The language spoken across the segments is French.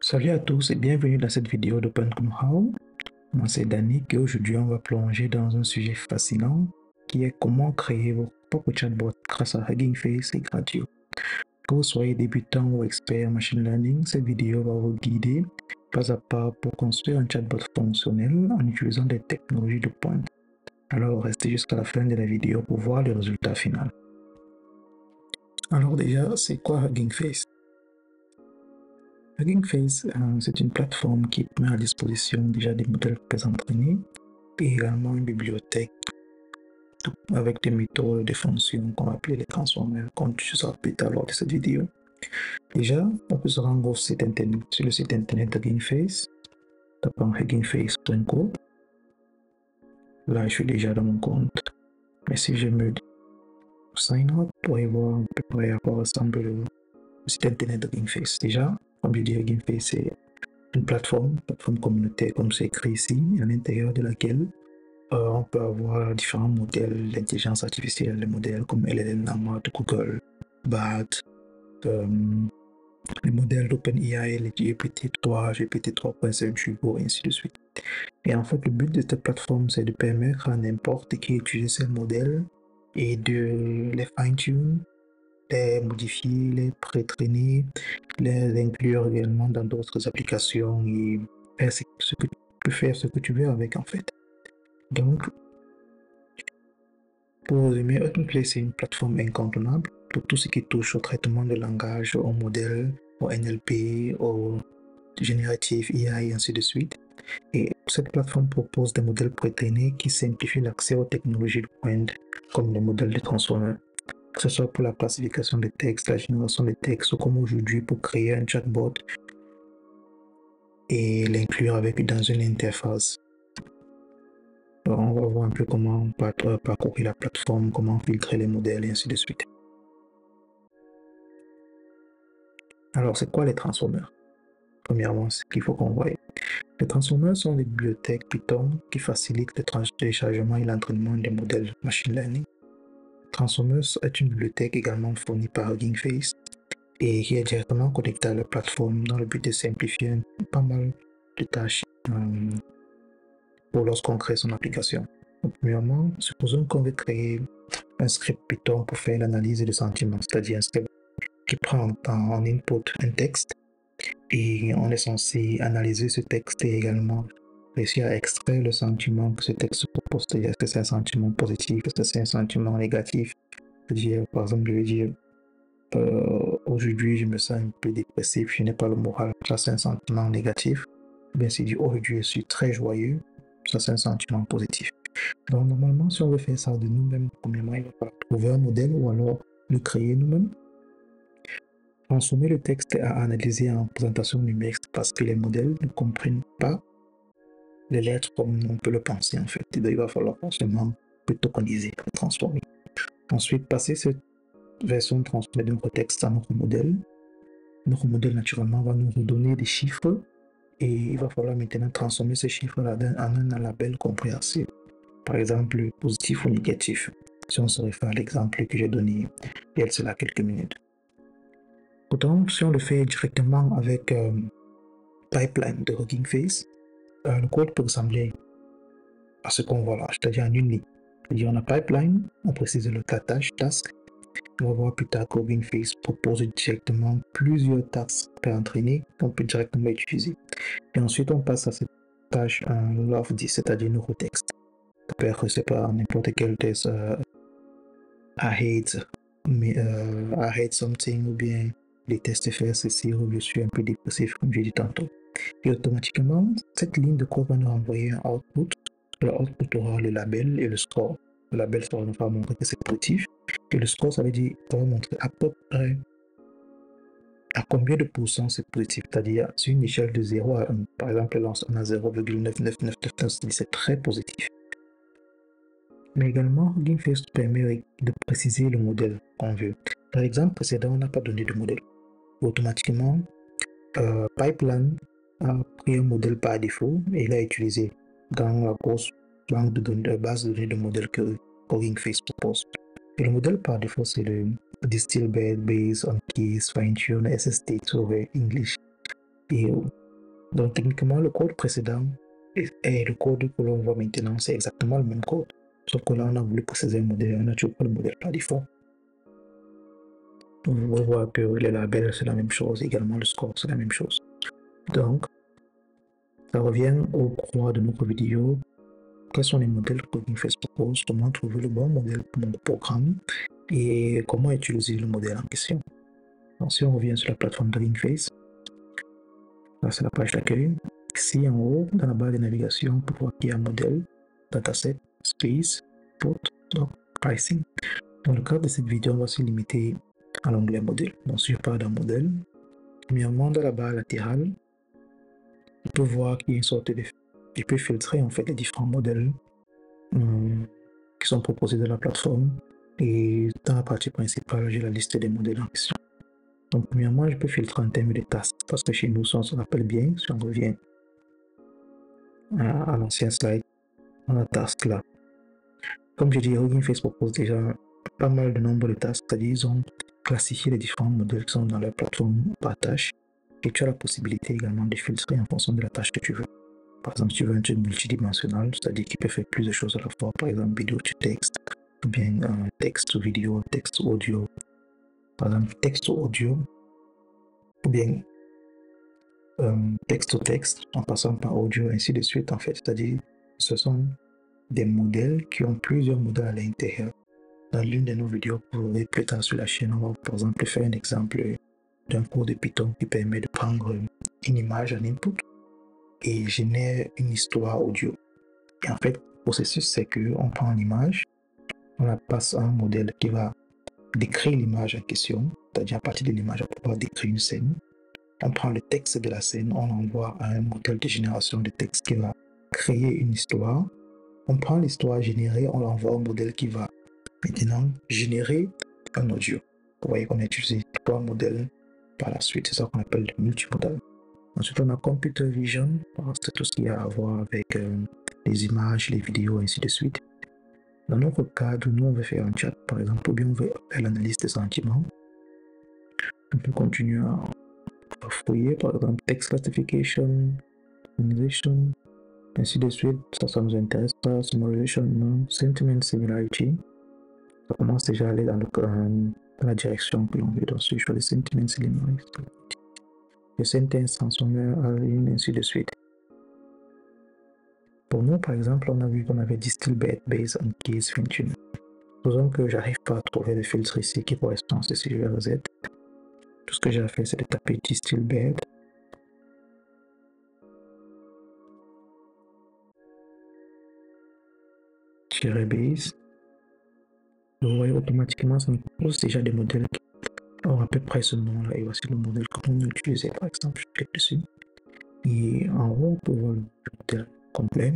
Salut à tous et bienvenue dans cette vidéo d'Open Know-how. Moi c'est Danick et aujourd'hui on va plonger dans un sujet fascinant qui est comment créer votre propre chatbot grâce à Hugging Face et Gradio. Que vous soyez débutant ou expert en machine learning, cette vidéo va vous guider pas à pas pour construire un chatbot fonctionnel en utilisant des technologies de pointe. Alors restez jusqu'à la fin de la vidéo pour voir le résultat final. Alors déjà, c'est quoi Hugging Face? Hugging Face, c'est une plateforme qui met à disposition déjà des modèles préentraînés et également une bibliothèque avec des méthodes, des fonctions qu'on va appeler les transformers, comme tu sauras plus tard lors de cette vidéo. Déjà, on peut se rendre au site internet, sur le site internet Hugging Face, tapant huggingface.co. Là, je suis déjà dans mon compte. Mais si je me sign up pour y voir à peu près à quoi ressemble le site internet Hugging Face. Déjà, comme je dis, Hugging Face, c'est une plateforme communautaire, comme c'est écrit ici, à l'intérieur de laquelle on peut avoir différents modèles d'intelligence artificielle, les modèles comme LLM de Google, BART, les modèles d'OpenAI, les GPT-3, GPT-3.5 Hugo, et ainsi de suite. Et en fait, le but de cette plateforme, c'est de permettre à n'importe qui d'utiliser ces modèles et de les fine-tune, les modifier, les pré-traîner, les inclure également dans d'autres applications et faire ce que tu peux faire ce que tu veux avec en fait. Donc, pour résumer, OpenPlay, c'est une plateforme incontournable pour tout ce qui touche au traitement de langage, au modèle, au NLP, au génératif IA et ainsi de suite. Et cette plateforme propose des modèles pré-trainés qui simplifient l'accès aux technologies de pointe, comme les modèles de transformers, que ce soit pour la classification des textes, la génération des textes, ou comme aujourd'hui pour créer un chatbot et l'inclure dans une interface. Alors, on va voir un peu comment parcourir la plateforme, comment filtrer les modèles et ainsi de suite. Alors, c'est quoi les transformers? Premièrement, c'est ce qu'il faut qu'on voie. Les transformers sont des bibliothèques Python qui facilitent le téléchargement et l'entraînement des modèles machine learning. Transformers est une bibliothèque également fournie par Hugging Face et qui est directement connectée à la plateforme dans le but de simplifier pas mal de tâches pour lorsqu'on crée son application. Donc, premièrement, supposons qu'on veut créer un script Python pour faire l'analyse de sentiments, c'est-à-dire un script qui prend en input un texte et on est censé analyser ce texte et également réussir à extraire le sentiment que ce texte propose. C'est-à-dire, est-ce que c'est un sentiment positif, est-ce que c'est un sentiment négatif? C'est-à-dire, par exemple, je vais dire aujourd'hui je me sens un peu dépressif, je n'ai pas le moral, ça c'est un sentiment négatif. Bien si dit aujourd'hui je suis très joyeux, ça c'est un sentiment positif. Donc normalement si on veut faire ça de nous-mêmes, premièrement il va falloir trouver un modèle ou alors le créer nous-mêmes. Transformer le texte à analyser en présentation numérique parce que les modèles ne comprennent pas les lettres comme on peut le penser en fait. Et donc, il va falloir forcément tokeniser, transformer. Ensuite, passer cette version transformée de notre texte à notre modèle. Notre modèle naturellement va nous redonner des chiffres et il va falloir maintenant transformer ces chiffres-là en un label compréhensible. Par exemple, positif ou négatif. Si on se réfère à l'exemple que j'ai donné il y a cela quelques minutes. Pourtant, si on le fait directement avec Pipeline de Hugging Face, le code peut ressembler à ce qu'on voit là, c'est-à-dire en une ligne. C'est-à-dire on a Pipeline, on précise le cas tâche, task. On va voir plus tard que Hugging Face propose directement plusieurs tasks pré-entraînées qu'on peut directement utiliser. Et ensuite, on passe à cette tâche en LOFD, c'est-à-dire neurotexte. Ça peut être, c'est pas n'importe quel test I hate something ou bien les tests FSC où je suis un peu dépressif comme j'ai dit tantôt. Et automatiquement, cette ligne de code va nous renvoyer un output. Le output aura le label et le score. Le label ça va montrer que c'est positif. Et le score, ça veut dire ça va montrer à peu près à combien de pourcents c'est positif. C'est-à-dire sur une échelle de 0 à 1. Par exemple, là on a 0,99999, c'est très positif. Mais également, Hugging Face permet de préciser le modèle qu'on veut. Par exemple, précédent, on n'a pas donné de modèle. Automatiquement, Pipeline a pris un modèle par défaut et il a utilisé dans la grosse banque de données, base de données de modèles que Hugging Face propose. Et le modèle par défaut, c'est le Distilled Based on Keys Fine-Tune SST over English. Et donc, techniquement, le code précédent et le code que l'on voit maintenant, c'est exactement le même code. Sauf que là, on a voulu préciser un modèle, on n'a toujours pas le modèle par défaut. Donc, vous voyez que les labels, c'est la même chose, également le score, c'est la même chose. Donc, ça revient au croix de notre vidéo. Quels sont les modèles que Hugging Face propose, comment trouver le bon modèle pour mon programme et comment utiliser le modèle en question. Donc, si on revient sur la plateforme de Hugging Face, là, c'est la page d'accueil. Ici, en haut, dans la barre de navigation, on peut voir qu'il y a un modèle, dataset, space, port, donc pricing. Dans le cadre de cette vidéo, on va se limiter à l'onglet modèle. Donc, si je pars dans modèle, premièrement, dans la barre latérale, on peut voir qu'il y a une sorte de... Je peux filtrer en fait les différents modèles qui sont proposés dans la plateforme. Et dans la partie principale, j'ai la liste des modèles en question. Donc, premièrement, je peux filtrer en termes de tasks parce que chez nous, si on se rappelle bien, si on revient à l'ancien slide, on a task là. Comme je dis, Hugging Face propose déjà pas mal de nombre de tasks, c'est-à-dire ils ont classifié les différents modèles qui sont dans leur plateforme par tâche et tu as la possibilité également de filtrer en fonction de la tâche que tu veux. Par exemple, si tu veux un truc multidimensionnel, c'est-à-dire qu'il peut faire plus de choses à la fois, par exemple vidéo to texte, ou bien texte ou vidéo, texte ou audio, par exemple texte ou audio, ou bien texte au texte, en passant par audio, ainsi de suite en fait. C'est-à-dire ce sont des modèles qui ont plusieurs modèles à l'intérieur. Dans l'une de nos vidéos, vous verrez plus tard sur la chaîne, on va par exemple faire un exemple d'un cours de Python qui permet de prendre une image en input et génère une histoire audio. Et en fait, le processus, c'est qu'on prend l'image, on la passe à un modèle qui va décrire l'image en question, c'est-à-dire à partir de l'image, on peut pouvoir décrire une scène. On prend le texte de la scène, on l'envoie à un modèle de génération de texte qui va créer une histoire. On prend l'histoire générée, on l'envoie au modèle qui va maintenant générer un audio. Vous voyez qu'on a utilisé trois modèles par la suite, c'est ça qu'on appelle le multimodal. Ensuite, on a Computer Vision, c'est tout ce qui a à voir avec les images, les vidéos, ainsi de suite. Dans notre cadre, nous, on veut faire un chat, par exemple, ou bien on veut faire l'analyse des sentiments. On peut continuer à fouiller, par exemple, text classification, organization, ainsi de suite. Ça nous intéresse pas. Summarization, non. Sentiment similarity. Ça commence déjà à aller dans la direction que l'on veut. Donc, si je choisis sentiment similarity, le sentence transformer à ligne, ainsi de suite. Pour nous, par exemple, on a vu qu'on avait Distillbed based on case fine-tuning. Supposons que j'arrive pas à trouver le filtre ici qui correspond à ce que je vais reset. Tout ce que j'ai à faire, c'est de taper Distillbed. -base. Vous voyez automatiquement, ça me propose déjà des modèles qui ont à peu près ce nom-là. Et voici le modèle que l'on utilisait, par exemple. Je clique dessus. Et en haut, on peut voir le modèle complet.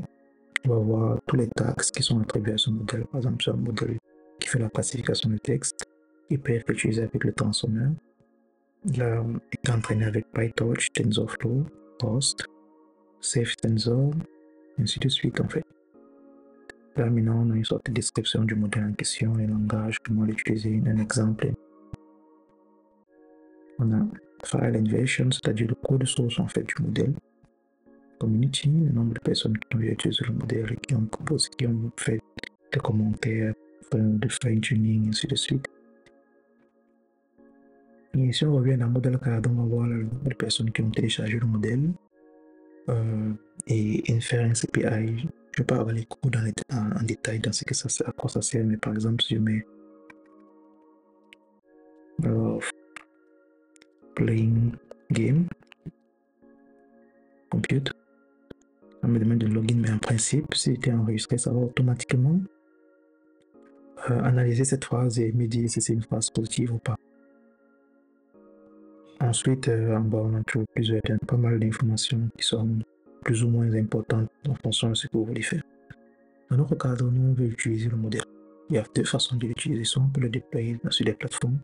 On va voir tous les tags qui sont attribués à ce modèle. Par exemple, c'est un modèle qui fait la classification du texte. Il peut être utilisé avec le transformer. Là, on est entraîné avec PyTorch, TensorFlow, Post, Safe Tensor, ainsi de suite en fait. Là, maintenant, on a une sorte de description du modèle en question, les langages, comment l'utiliser, un exemple. On a File Inversion, c'est-à-dire le code source en fait du modèle. Community, le nombre de personnes qui ont utilisé le modèle et qui ont proposé, qui ont fait des commentaires, de fine-tuning, ainsi de suite. Et si on revient dans le modèle cadre, on va voir le nombre de personnes qui ont téléchargé le modèle et Inference API. Je ne vais pas avoir les cours en détail dans ce que ça sert, à quoi ça sert, mais par exemple, si je mets playing game, compute, ça me demande de login, mais en principe, si tu es enregistré, ça va automatiquement analyser cette phrase et me dire si c'est une phrase positive ou pas. Ensuite, en bas, on a trouvé pas mal d'informations qui sont plus ou moins importantes en fonction de ce que vous voulez faire. Dans notre cadre, nous, on veut utiliser le modèle. Il y a deux façons de l'utiliser. Soit on peut le déployer sur des plateformes,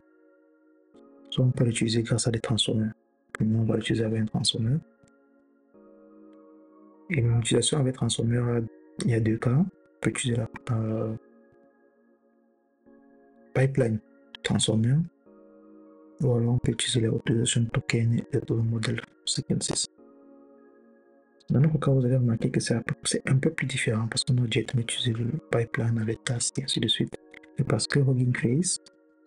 soit on peut l'utiliser grâce à des transformers. Nous, on va l'utiliser avec un transformer. Et l'utilisation avec transformer, il y a deux cas. On peut utiliser la pipeline transformer Voilà, on peut utiliser les authorization tokens et d'autres modèles sequences. Dans notre cas, vous allez remarquer que c'est un peu plus différent parce qu'on a directement utilisé le pipeline avec tasks et ainsi de suite. Et parce que Hugging Face,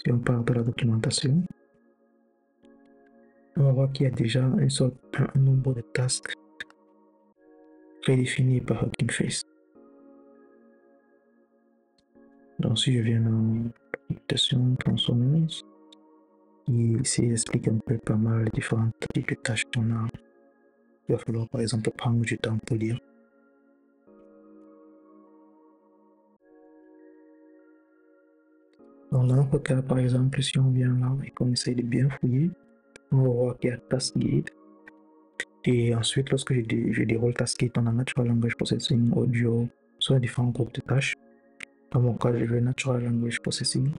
si on part de la documentation, on va voir qu'il y a déjà un nombre de tasks prédéfinis par Hugging Face. Donc, si je viens dans documentation, transformers, ici, il explique un peu pas mal les différentes types de tâches qu'on a. Il va falloir, par exemple, prendre du temps pour lire. Donc, dans notre cas, par exemple, si on vient là et qu'on essaye de bien fouiller, on va voir qu'il y a Task Gate. Et ensuite, lorsque je déroule Task Gate, on a Natural Language Processing, Audio, soit différents groupes de tâches. Dans mon cas, je vais Natural Language Processing.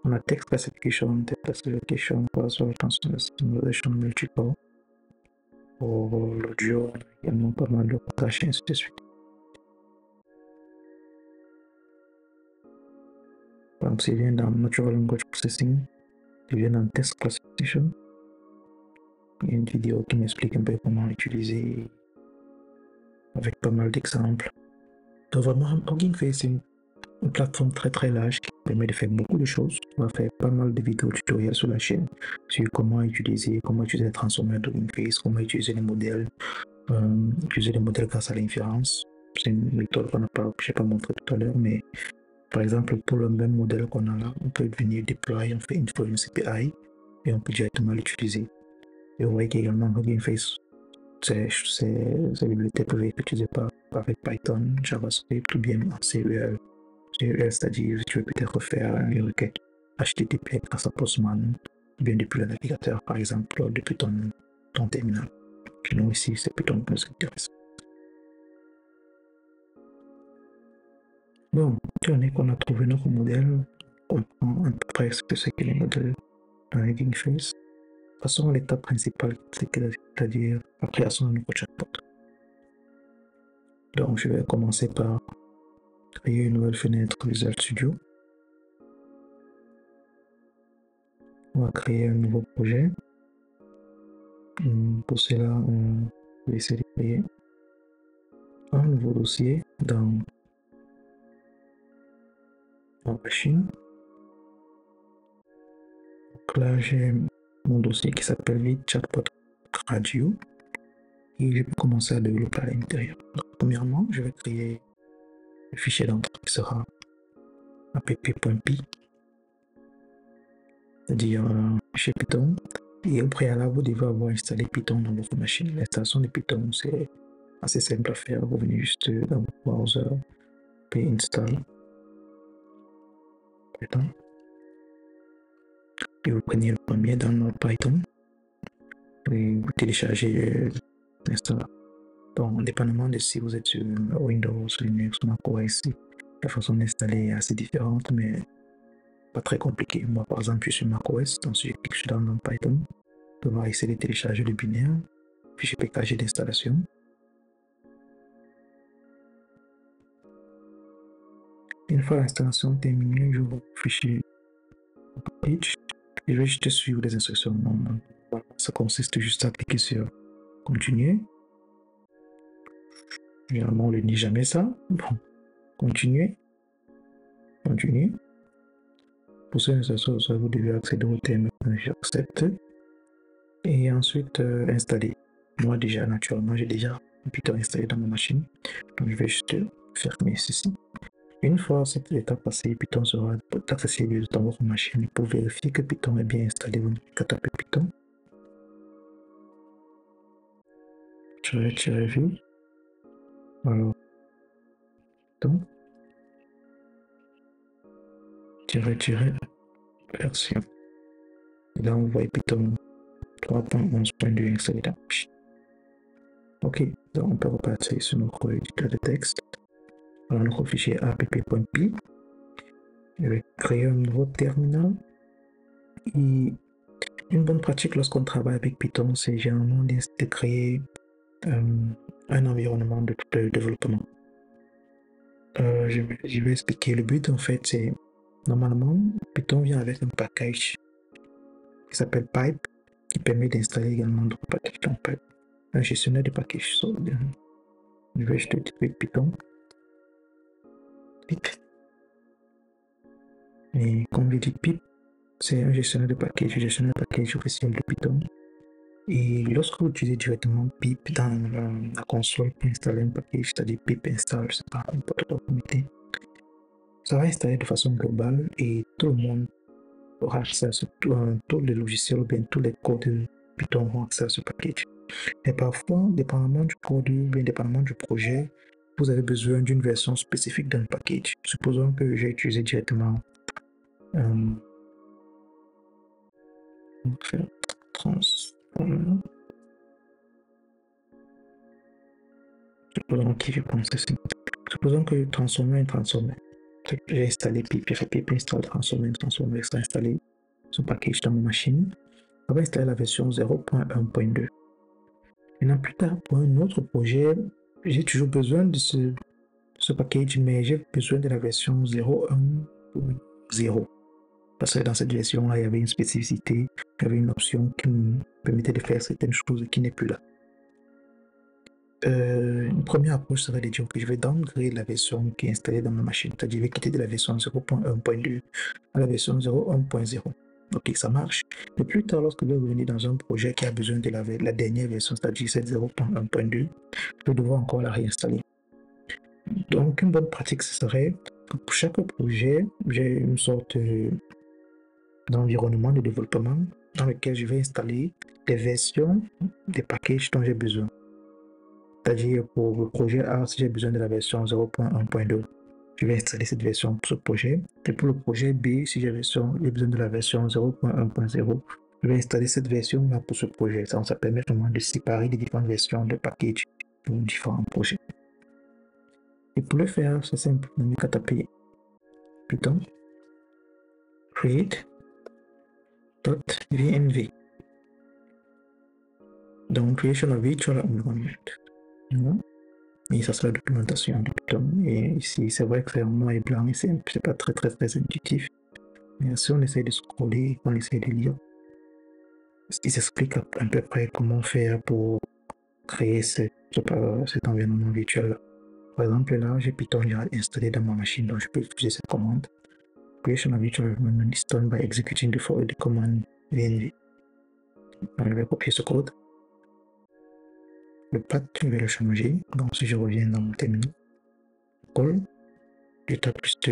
On a Text Classification, Text Classification, Password Transformation Multiple. Pour l'audio, également pas mal de tâches et ainsi de suite. Donc, si je viens dans Natural Language Processing, je viens dans Text Classification. Il y a une vidéo qui m'explique un peu comment l'utiliser avec pas mal d'exemples. Donc vraiment, Hugging Face, c'est une plateforme très large qui permet de faire beaucoup de choses. On va faire pas mal de vidéos tutoriels sur la chaîne sur comment utiliser les transformers d'Hugging Face, comment utiliser les modèles, grâce à l'inférence. C'est une méthode que je n'ai pas montré tout à l'heure, mais par exemple, pour le même modèle qu'on a là, on peut venir déployer, on fait Inference API et on peut directement l'utiliser. Et vous voyez qu'également Hugging Face, ces bibliothèques peuvent être utilisées avec Python, JavaScript ou bien en CEL. CEL, c'est-à-dire tu veux peut-être faire une requête HTTP grâce à Postman, ou bien depuis le navigateur, par exemple, depuis ton terminal. Chez nous ici, c'est Python qui nous intéresse. Bon, étant donné qu'on a trouvé notre modèle, on comprend à peu près ce que c'est que les modèles dans Hugging Face. Passons à l'étape principale, c'est-à-dire la création de notre chatbot. Donc, je vais commencer par créer une nouvelle fenêtre Visual Studio. On va créer un nouveau projet. Pour cela, on va essayer de créer un nouveau dossier dans ma machine. Donc là, j'ai mon dossier qui s'appelle vite Chatbot Radio. Et je vais commencer à développer à l'intérieur. Premièrement, je vais créer le fichier d'entrée qui sera app.py, c'est-à-dire un fichier Python. Et au préalable, vous devez avoir installé Python dans votre machine. L'installation de Python, c'est assez simple à faire. Vous venez juste dans votre browser, puis install Python. Et vous prenez le premier download Python et vous téléchargez l'installateur. Donc, dépendamment de si vous êtes sur Windows, Linux, macOS, la façon d'installer est assez différente, mais pas très compliqué. Moi, par exemple, je suis sur macOS, donc si je clique sur Download Python, on va essayer de télécharger le binaire, fichier PKG d'installation. Une fois l'installation terminée, je vais fichier page et je vais juste suivre les instructions normales. Ça consiste juste à cliquer sur continuer. Généralement, on ne dit jamais ça. Bon, continuer. Continuer. Pour cette instruction, vous devez accéder au terme j'accepte. Et ensuite installer. Moi, déjà, naturellement, j'ai déjà Python installé dans ma machine. Donc, je vais juste fermer ceci. Une fois cette étape passée, Python sera accessible dans votre machine. Pour vérifier que Python est bien installé, vous n'avez qu'à taper Python. -v. Alors, Python. -version. Et là, on voit Python 3.11.2 installé dans la machine. Ok, donc on peut repartir sur notre éditeur de texte. Alors, notre fichier app.py. Je vais créer un nouveau terminal. Et une bonne pratique lorsqu'on travaille avec Python, c'est généralement de créer un environnement de développement. Je vais expliquer. Le but, en fait, c'est normalement, Python vient avec un package qui s'appelle Pipe, qui permet d'installer également d'autres packages. Donc, Pipe, un gestionnaire de packages. Je vais juste typer Python. Pip. Et comme je dis, Pip, c'est un gestionnaire de package officiel de Python. Et lorsque vous utilisez directement pip dans la console pour installer un package, c'est-à-dire pip install, je sais pas, n'importe quoi vous mettez, ça va installer de façon globale et tout le monde aura accès à tous les logiciels ou bien tous les codes de Python vont accès à ce package. Et parfois, dépendamment du code ou bien dépendamment du projet, vous avez besoin d'une version spécifique d'un package. Supposons que j'ai utilisé directement transformer. Supposons que transformer. J'ai installé pip, j'ai fait pip install transformer, ça a installé ce package dans ma machine. Ça va installer la version 0.1.2. Maintenant, plus tard, pour un autre projet, j'ai toujours besoin de ce package, mais j'ai besoin de la version 0.1.0. Parce que dans cette version-là, il y avait une spécificité, il y avait une option qui me permettait de faire certaines choses qui n'est plus là. Une première approche serait de dire que je vais downgrade la version qui est installée dans ma machine, c'est-à-dire je vais quitter de la version 0.1.2 à la version 0.1.0. Ok, ça marche. Mais plus tard, lorsque je vais revenir dans un projet qui a besoin de la dernière version, c'est-à-dire cette 0.1.2, je vais devoir encore la réinstaller. Donc, une bonne pratique, ce serait que pour chaque projet, j'ai une sorte d'environnement de développement dans lequel je vais installer les versions des packages dont j'ai besoin. C'est-à-dire pour le projet A, si j'ai besoin de la version 0.1.2, je vais installer cette version pour ce projet. Et pour le projet B, si j'ai besoin de la version 0.1.0, je vais installer cette version-là pour ce projet. Ça permet vraiment de séparer les différentes versions de package pour différents projets. Et pour le faire, c'est simple. On n'a qu'à taper Python create.vnv. Donc, creation of virtual environment. Et ça c'est la documentation de Python. Et ici, c'est vrai que c'est en noir et blanc et c'est pas très intuitif. Mais si on essaie de scroller, on essaie de lire, il s'explique à peu près comment faire pour créer cet environnement virtuel. Par exemple, là, j'ai Python installé dans ma machine, donc je peux utiliser cette commande. Creation of virtual environment is done by executing the command vnv. Donc, je vais copier ce code. Le path, je vais le changer. Donc, si je reviens dans mon terminal, call, je tape juste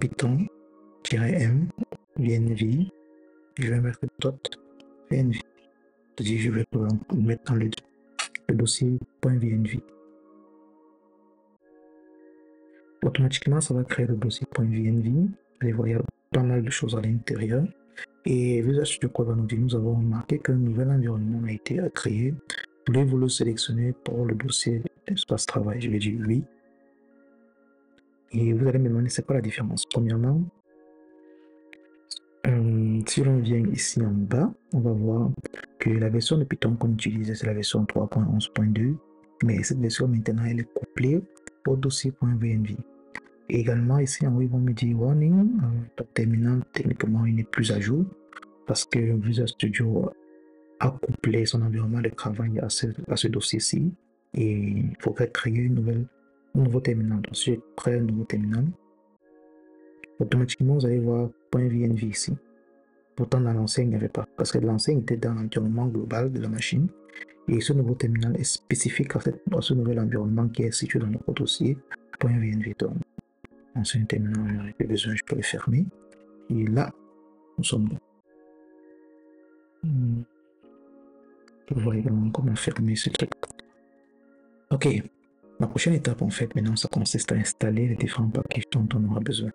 python-m vnv, je vais mettre .vnv, c'est-à-dire je vais le mettre dans le dossier .vnv. Automatiquement, ça va créer le dossier .vnv. Allez voir, il y a pas mal de choses à l'intérieur. Et Visual Studio Code va nous dire, nous avons remarqué qu'un nouvel environnement a été créé. Voulez-vous le sélectionner pour le dossier d'espace travail? Je vais dire oui. Et vous allez me demander c'est quoi la différence. Premièrement, si l'on vient ici en bas, on va voir que la version de Python qu'on utilisait, c'est la version 3.11.2. Mais cette version maintenant, elle est couplée au dossier.vnv. Et également, ici en haut, ils vont me dire warning, ton terminal, techniquement, il n'est plus à jour parce que Visual Studio a couplé son environnement de travail à ce dossier-ci et il faudrait créer un nouveau terminal. Donc, si je crée un nouveau terminal, automatiquement, vous allez voir .vnv ici. Pourtant, dans l'ancien, il n'y avait pas parce que l'ancien était dans l'environnement global de la machine et ce nouveau terminal est spécifique à ce nouvel environnement qui est situé dans notre dossier .vnv. Donc, ancien terminal, j'en ai plus besoin, je peux le fermer. Et là, nous sommes bons. Je vois également comment fermer ce truc. Ok, la prochaine étape en fait maintenant ça consiste à installer les différents packages dont on aura besoin.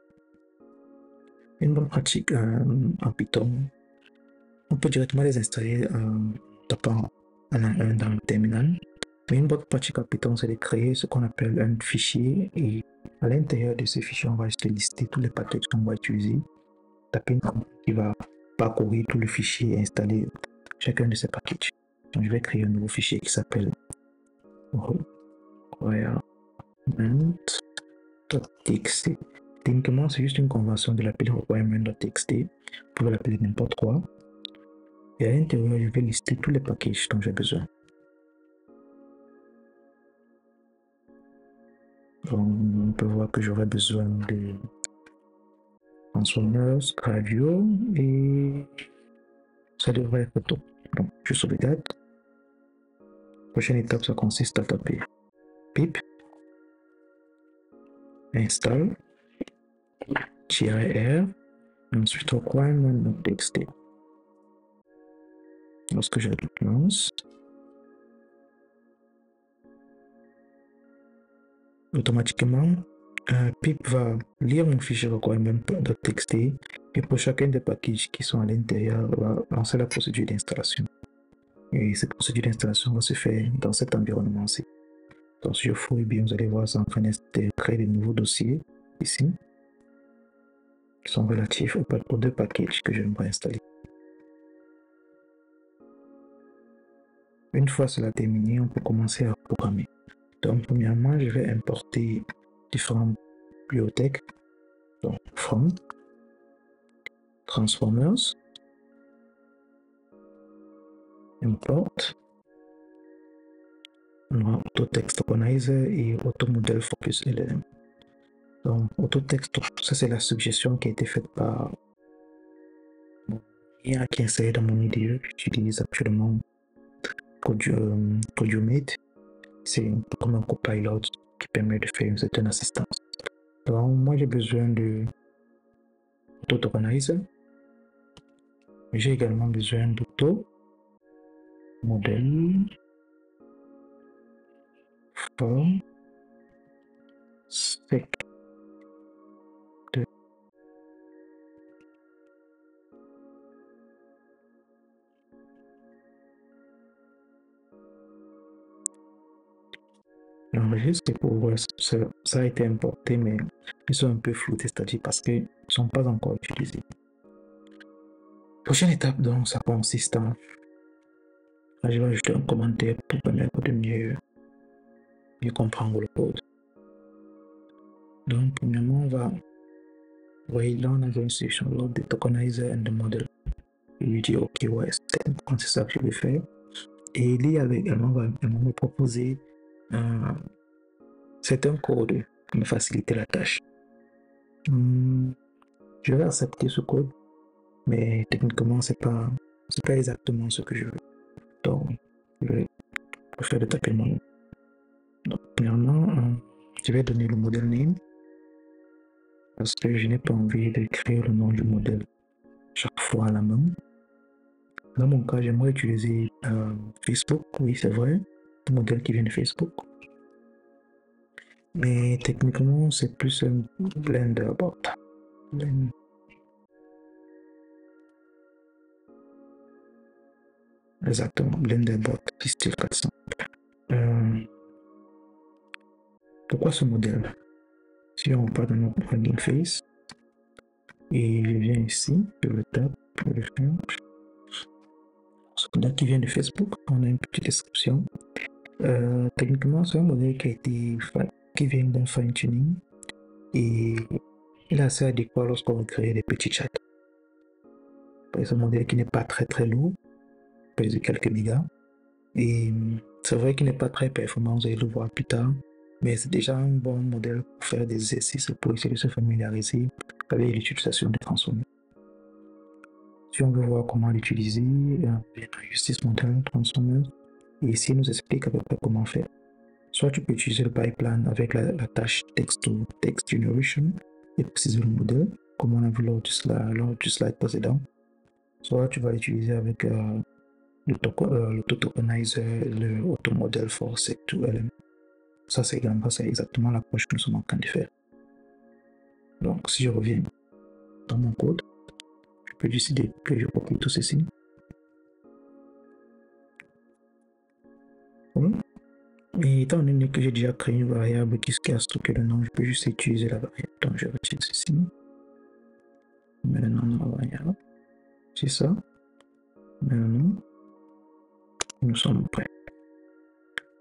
Une bonne pratique en Python, on peut directement les installer en tapant un dans le terminal. Mais une bonne pratique en Python, c'est de créer ce qu'on appelle un fichier et à l'intérieur de ce fichier, on va juste lister tous les packages qu'on va utiliser. Taper une commande qui va parcourir tout le fichier et installer chacun de ces packages. Donc, je vais créer un nouveau fichier qui s'appelle requirement.txt. Techniquement, c'est juste une convention de l'appeler requirement.txt. Vous pouvez l'appeler n'importe quoi. Et à l'intérieur, je vais lister tous les packages dont j'ai besoin. Donc, on peut voir que j'aurai besoin de Transformers, Radio et ça devrait être tout. Donc, je sauvegarde. Prochaine étape, ça consiste à taper pip, install, -r, ensuite requirement.txt. Lorsque je lance, automatiquement, pip va lire mon fichier requirement.txt et pour chacun des packages qui sont à l'intérieur, va lancer la procédure d'installation. Et cette procédure d'installation va se faire dans cet environnement-ci. Donc, si je fouille bien, vous allez voir, c'est en train de créer de nouveaux dossiers ici qui sont relatifs aux deux packages que j'aimerais installer. Une fois cela terminé, on peut commencer à programmer. Donc, premièrement, je vais importer différentes bibliothèques. Donc, from, transformers, import, autotext tokenizer et automodel focus LLM. Donc, autotext, ça c'est la suggestion qui a été faite par mon IA qui est installé dans mon IDE. J'utilise actuellement Codiomate. C'est un peu comme un copilot qui permet de faire une certaine assistance. Donc, moi j'ai besoin de auto-tokenizer. J'ai également besoin d'auto modèle form sec. L'enregistre pour voir ça a été importé, mais ils sont un peu floutés, c'est-à-dire parce qu'ils ne sont pas encore utilisés. Prochaine étape, donc, ça consiste en. Là, je vais ajouter un commentaire pour permettre de mieux comprendre le code. Donc, premièrement, on va. Vous voyez, là, on a une solution load the tokenizer and the model. Je lui dis OK, ouais, c'est ça que je vais faire. Et il y avait également, va me proposer certains codes pour me faciliter la tâche. Je vais accepter ce code, mais techniquement, c'est pas exactement ce que je veux. Donc, je préfère de taper mon nom. Donc, premièrement, je vais donner le modèle name parce que je n'ai pas envie d'écrire le nom du modèle chaque fois à la main. Dans mon cas, j'aimerais utiliser Facebook. Oui, c'est vrai, le modèle qui vient de Facebook. Mais techniquement, c'est plus un Blender bot. Exactement, Blender bot, style 400. Pourquoi ce modèle? Si on part dans notre plugin face et je viens ici, je le tape, je le fais. Ce modèle qui vient de Facebook, on a une petite description. Techniquement, c'est un modèle qui vient d'un fine-tuning et il est assez adéquat lorsqu'on veut créer des petits chats. C'est un modèle qui n'est pas très lourd, pèse quelques mégas. Et c'est vrai qu'il n'est pas très performant, vous allez le voir plus tard, mais c'est déjà un bon modèle pour faire des exercices, pour essayer de se familiariser avec l'utilisation des transformers. Si on veut voir comment l'utiliser, il y a Justice Model Transformer, et ici il nous explique à peu près comment faire. Soit tu peux utiliser le pipeline avec la tâche text generation et préciser le modèle, comme on a vu lors du slide précédent. Soit tu vas l'utiliser avec l'auto-tokenizer, le automodel for sec2lm. Ça, c'est exactement l'approche que nous sommes en train de faire. Donc, si je reviens dans mon code, je peux décider que je copie tout ceci. Et étant donné que j'ai déjà créé une variable qui a stocké le nom, je peux juste utiliser la variable. Donc, je retire ceci. Maintenant, la variable. C'est ça. Maintenant, nous sommes prêts.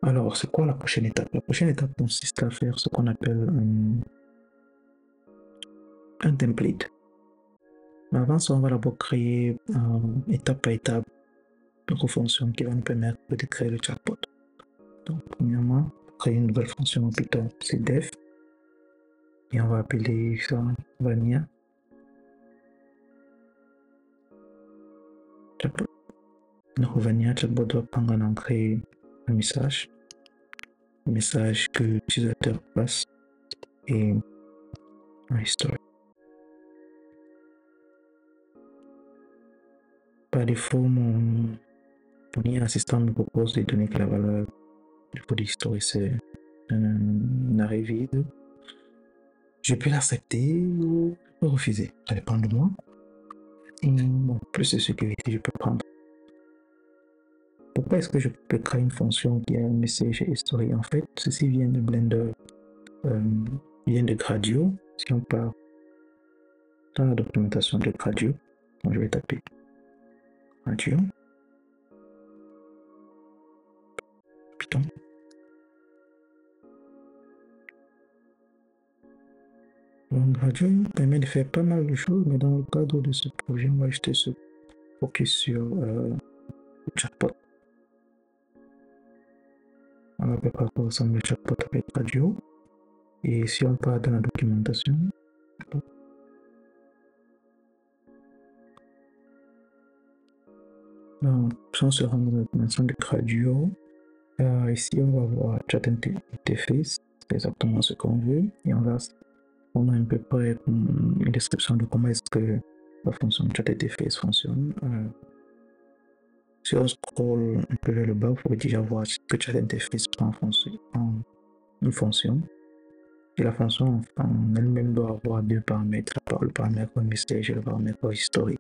Alors, c'est quoi la prochaine étape? La prochaine étape consiste à faire ce qu'on appelle un template. Mais avant ça, on va d'abord créer étape par étape notre fonction qui va nous permettre de créer le chatbot. Donc, premièrement, créer une nouvelle fonction en Python, c'est def. Et on va appeler ça Vanilla Chatbot. Donc, Vanilla Chatbot doit prendre en entrée un message que l'utilisateur passe et un historique. Par défaut, mon IA assistant me propose de donner que la valeur du code historique c'est un arrêt vide. Je peux l'accepter ou refuser, ça dépend de moi. Et bon, plus de sécurité, je peux prendre. Pourquoi est-ce que je peux créer une fonction qui a un message history? En fait, ceci vient de Blender, vient de Gradio. Si on part dans la documentation de Gradio, donc je vais taper Gradio, Python. Donc Gradio permet de faire pas mal de choses, mais dans le cadre de ce projet, on va juste se focus sur le chatbot. On va voir à quoi ressemble le chatbot avec Gradio. Et si on part dans la documentation, donc, si on se rend dans la documentation de Gradio, ici on va voir chat interface, c'est exactement ce qu'on veut, et on a à peu près une description de comment est-ce que la fonction chat interface fonctionne. Si on scroll un peu vers le bas, vous pouvez déjà voir que chat interface prend en une fonction. Et la fonction en elle-même doit avoir deux paramètres, le paramètre message et le paramètre historique.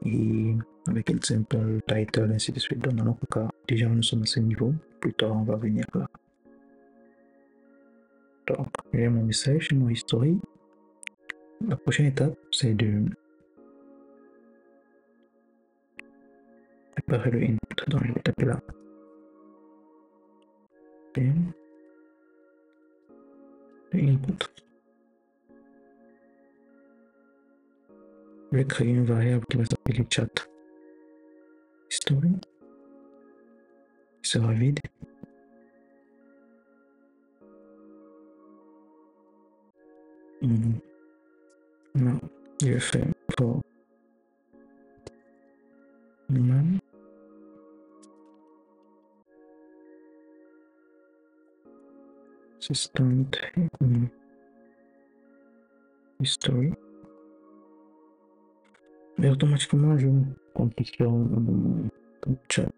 Et avec example, title, ainsi de suite. Donc, dans notre cas, déjà nous sommes à ce niveau. Plus tard, on va venir là. Donc, j'ai mon message, mon historique. La prochaine étape, c'est de préparer le input. Donc, je vais taper là. Et le input. Je vais créer une variable qui va s'appeler chat history. Qui sera vide. Non, je vais faire for human. System history. Et automatiquement, je configure chat.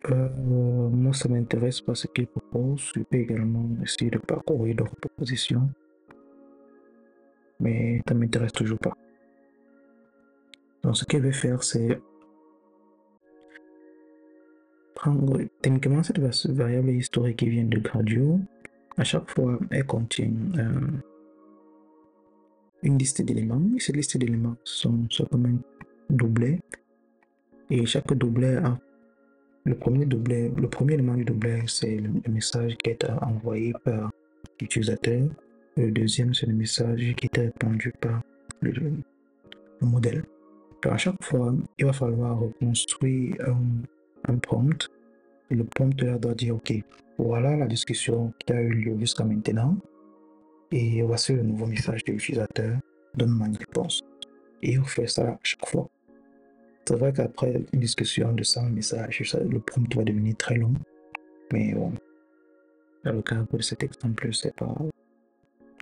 Moi, ça m'intéresse parce qu'il propose. Je peux également essayer de parcourir d'autres propositions. Mais ça ne m'intéresse toujours pas. Donc, ce que je vais faire, c'est prendre techniquement cette variable historique qui vient de Gradio. À chaque fois, elle contient une liste d'éléments. Et cette liste d'éléments sont simplement doublés. Et chaque doublet a le premier élément du doublet, c'est le message qui est envoyé par l'utilisateur. Le deuxième, c'est le message qui est répondu par le modèle. Donc, à chaque fois, il va falloir reconstruire un prompt. Et le prompt là doit dire, OK, voilà la discussion qui a eu lieu jusqu'à maintenant. Et voici le nouveau message de l'utilisateur. Donne-moi une réponse. Et on fait ça à chaque fois. C'est vrai qu'après une discussion de 100 messages, le prompt va devenir très long. Mais bon, dans le cas de cet exemple, c'est pas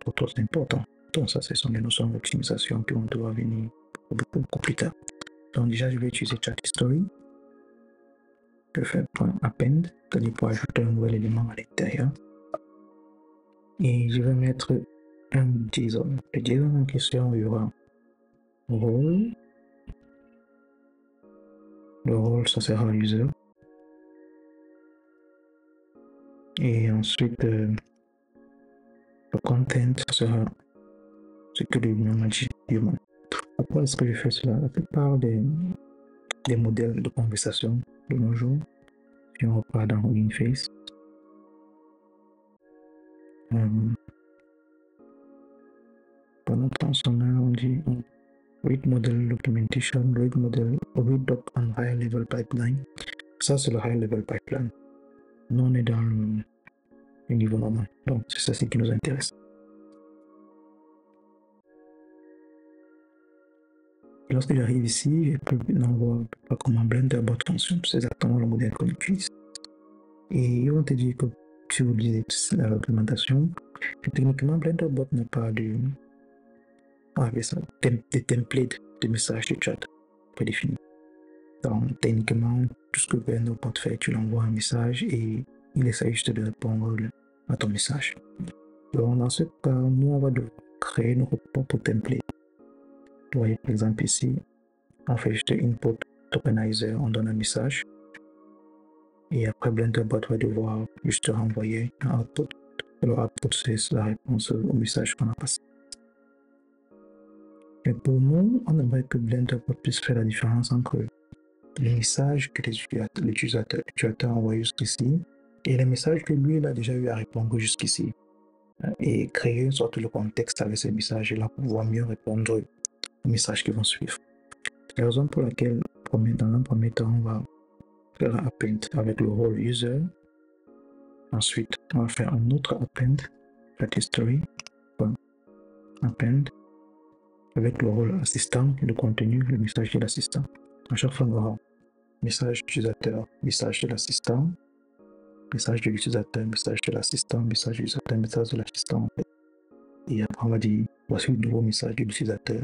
trop important. Donc ça, ce sont des notions d'optimisation qui vont devoir venir beaucoup plus tard. Donc déjà, je vais utiliser chat history. Je vais faire .append, c'est-à-dire pour ajouter un nouvel élément à l'intérieur. Et je vais mettre un JSON. Le JSON en question, il y aura role. Le role, ça sera user. Et ensuite, le content, ça sera ce que le nom dit human. Pourquoi est-ce que je fais cela? La plupart des modèles de conversation de nos jours, si on repart dans Hugging Face, pendant temps sonore, on dit Read Model Documentation, Read Doc on High Level Pipeline. Ça, c'est le High Level Pipeline. Nous, on est dans le niveau normal. Donc, c'est ça qui nous intéresse. Lorsque j'arrive ici, je peux n'envoyer pas comment Blender-Bot fonctionne. C'est exactement le modèle qu'on utilise. Et ils vont te dire que si vous lisez la documentation, techniquement, Blender-Bot n'a pas de templates de messages de chat prédéfinis. Donc, techniquement, tout ce que Blender-Bot fait, tu l'envoies un message et il essaie juste de répondre à ton message. Donc, dans ce cas, nous, on va devoir créer notre propre template. Vous voyez, par exemple, ici, on fait juste input tokenizer, on donne un message. Et après, Blender-Bot va devoir juste renvoyer un output. Le output, c'est la réponse au message qu'on a passé. Mais pour nous, on aimerait que Blender-Bot puisse faire la différence entre les messages que l'utilisateur a envoyé jusqu'ici et les messages que lui, il a déjà eu à répondre jusqu'ici. Et créer une sorte de contexte avec ces messages-là pour pouvoir mieux répondre aux messages qui vont suivre. C'est la raison pour laquelle, dans un premier temps, on va faire un append avec le rôle user. Ensuite, on va faire un autre append, history, append, avec le rôle assistant et le contenu, le message de l'assistant. À chaque fois, on aura message d'utilisateur, message de l'assistant, message de l'utilisateur, message de l'assistant, message de l'utilisateur, message de l'assistant. En fait. Et après, on va dire voici le nouveau message de l'utilisateur.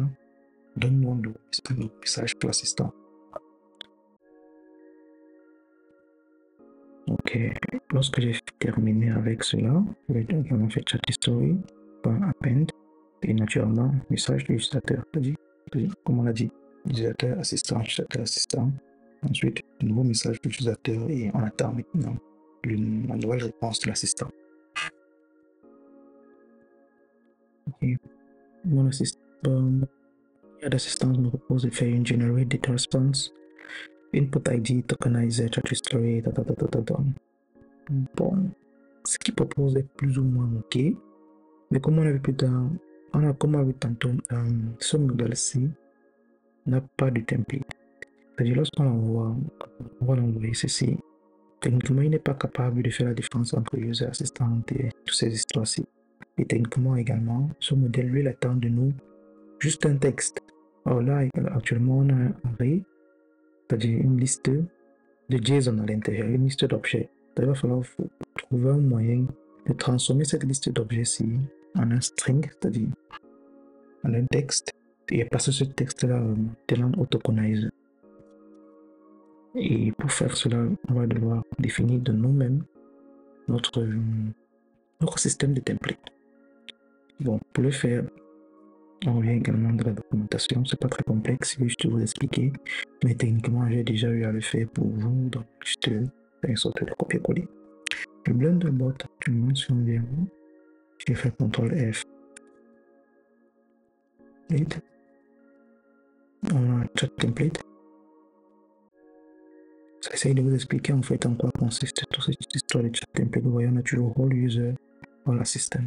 Donne-nous un nouveau message pour l'assistant. Ok, lorsque j'ai terminé avec cela, je vais également faire chat history, append, et naturellement, message de l'utilisateur. Comme on l'a dit, utilisateur, assistant. Ensuite, nouveau message de l'utilisateur et on attend maintenant la nouvelle réponse de l'assistant. Okay. Mon assistance me propose de faire une generate data response, input ID, tokenizer, chat history, Bon, ce qu'il propose est plus ou moins ok, mais comme on a vu plus tard, comme on a vu tantôt, ce modèle-ci n'a pas de template. C'est-à-dire, lorsqu'on va l'envoyer ceci, techniquement, il n'est pas capable de faire la différence entre user, assistant et toutes ces histoires-ci. Et techniquement également, ce modèle, lui, il attend de nous juste un texte. Alors là, actuellement, on a un array, c'est-à-dire une liste de JSON à l'intérieur, une liste d'objets. Il va falloir trouver un moyen de transformer cette liste d'objets-ci en un string, c'est-à-dire en un texte, et passer ce texte-là dans autoconizer. Et pour faire cela, on va devoir définir de nous-mêmes notre système de template. Bon, pour le faire, on revient également de la documentation. C'est pas très complexe, je vais juste vous expliquer, mais techniquement, j'ai déjà eu à le faire pour vous, donc juste une sorte de copier-coller. Le Blender-Bot, actuellement, si on vient, j'ai fait CTRL F. On a un chat template. Ça essaye de vous expliquer en fait en quoi consiste toute cette histoire de chat template. Vous voyez, on a toujours role user, role assistant.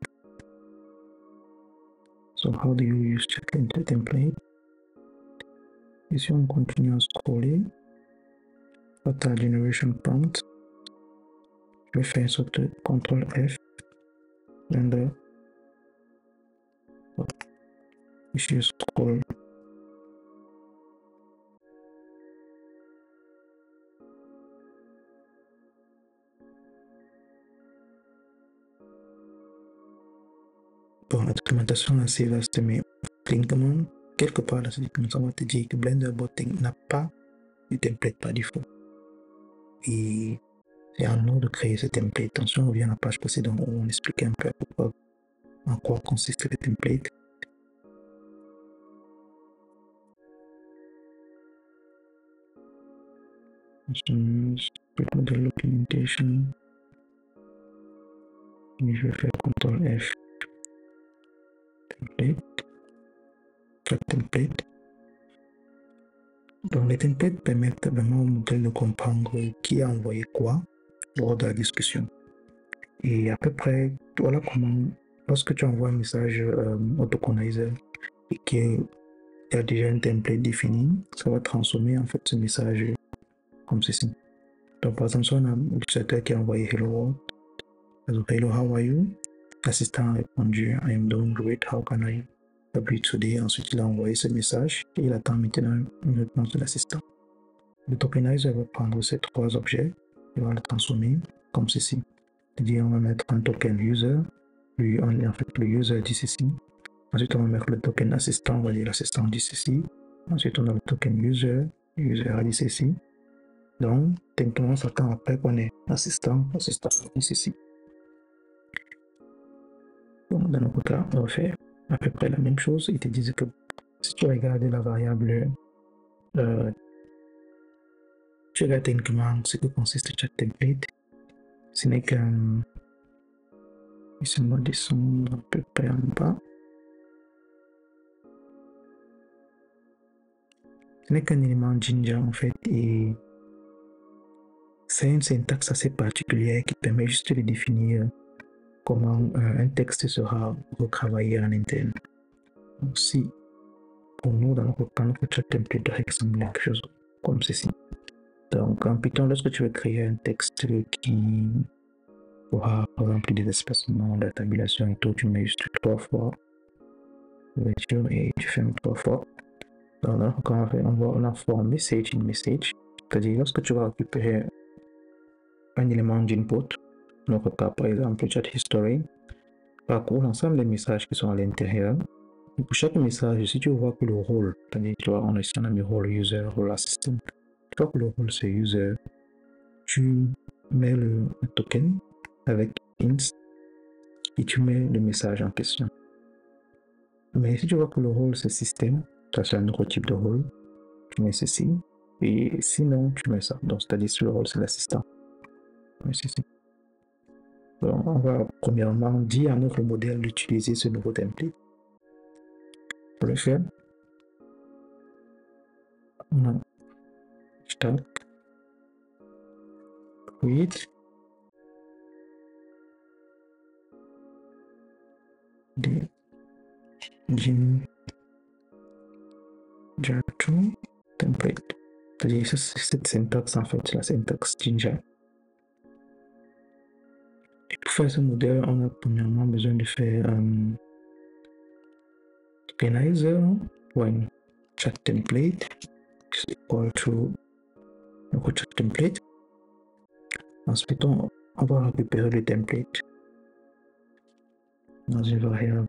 So how do you use chat template? Et si on continue à scroller, data generation prompt, je vais faire une sorte de CTRL F, Blender. Ici je scroll. Bon, la documentation est assez vaste, mais techniquement, quelque part dans cette documentation, on va te dire que Blender-Bot n'a pas de template par défaut. Et c'est à nous de créer ce template. Attention, on revient à la page précédente où on expliquait un peu en quoi consiste le template. Model documentation. Et je vais faire CTRL F. Template. Donc les templates permettent vraiment au modèle de comprendre qui a envoyé quoi lors de la discussion. Et à peu près, voilà comment, lorsque tu envoies un message autoconizer et qu'il y y a déjà un template défini, ça va transformer en fait ce message comme ceci. Donc par exemple, si on a l'utilisateur qui a envoyé Hello World, Hello, how are you? L'assistant a répondu I am doing great, how can I help you today? Ensuite, il a envoyé ce message et il attend maintenant une réponse de l'assistant. Le tokenizer va prendre ces trois objets et va le transformer comme ceci. C'est-à-dire, on va mettre un token user, en fait, le user dit ceci. Ensuite, on va mettre le token assistant, on va dire l'assistant dit ceci. Ensuite, on a le token user, user a dit ceci. Donc, techniquement, on s'attend après qu'on ait assistant, assistant dit ceci. Donc, dans notre cas, on va faire à peu près la même chose. Il te disait que si tu regardes la variable, tu regardes techniquement ce que consiste le chat template, ce n'est qu'un. Laissez-moi descendre à peu près en bas. Ce n'est qu'un élément Jinja en fait et c'est une syntaxe assez particulière qui permet juste de définir comment un texte sera retravaillé en interne. Donc, si pour nous, dans notre chat template doit ressembler à quelque chose comme ceci. Donc en Python, lorsque tu veux créer un texte qui aura par exemple des espacements, de la tabulation et tout, tu mets juste 3 fois l'ouverture et tu fermes 3 fois. Donc là, on a form message in message, c'est-à-dire lorsque tu vas récupérer un élément d'input, notre cas par exemple chat history, parcours l'ensemble des messages qui sont à l'intérieur. Pour chaque message, si tu vois que le rôle, c'est-à-dire tu vois, on a mis rôle user, rôle assistant, tu vois que le rôle c'est user, tu mets le token avec int et tu mets le message en question. Mais si tu vois que le rôle c'est système, ça c'est un autre type de rôle, tu mets ceci, et sinon tu mets ça. Donc c'est-à-dire si le rôle c'est l'assistant, tu mets ceci. Donc on va premièrement dire à notre modèle d'utiliser ce nouveau template. Pour le faire, on a hashtag create des Jinja2 template. C'est-à-dire cette syntaxe en fait, c'est la syntaxe Jinja. Et pour faire ce modèle, on a premièrement besoin de faire un tokenizer when chat template is equal to notre chat template. Ensuite, on va récupérer le template dans une variable.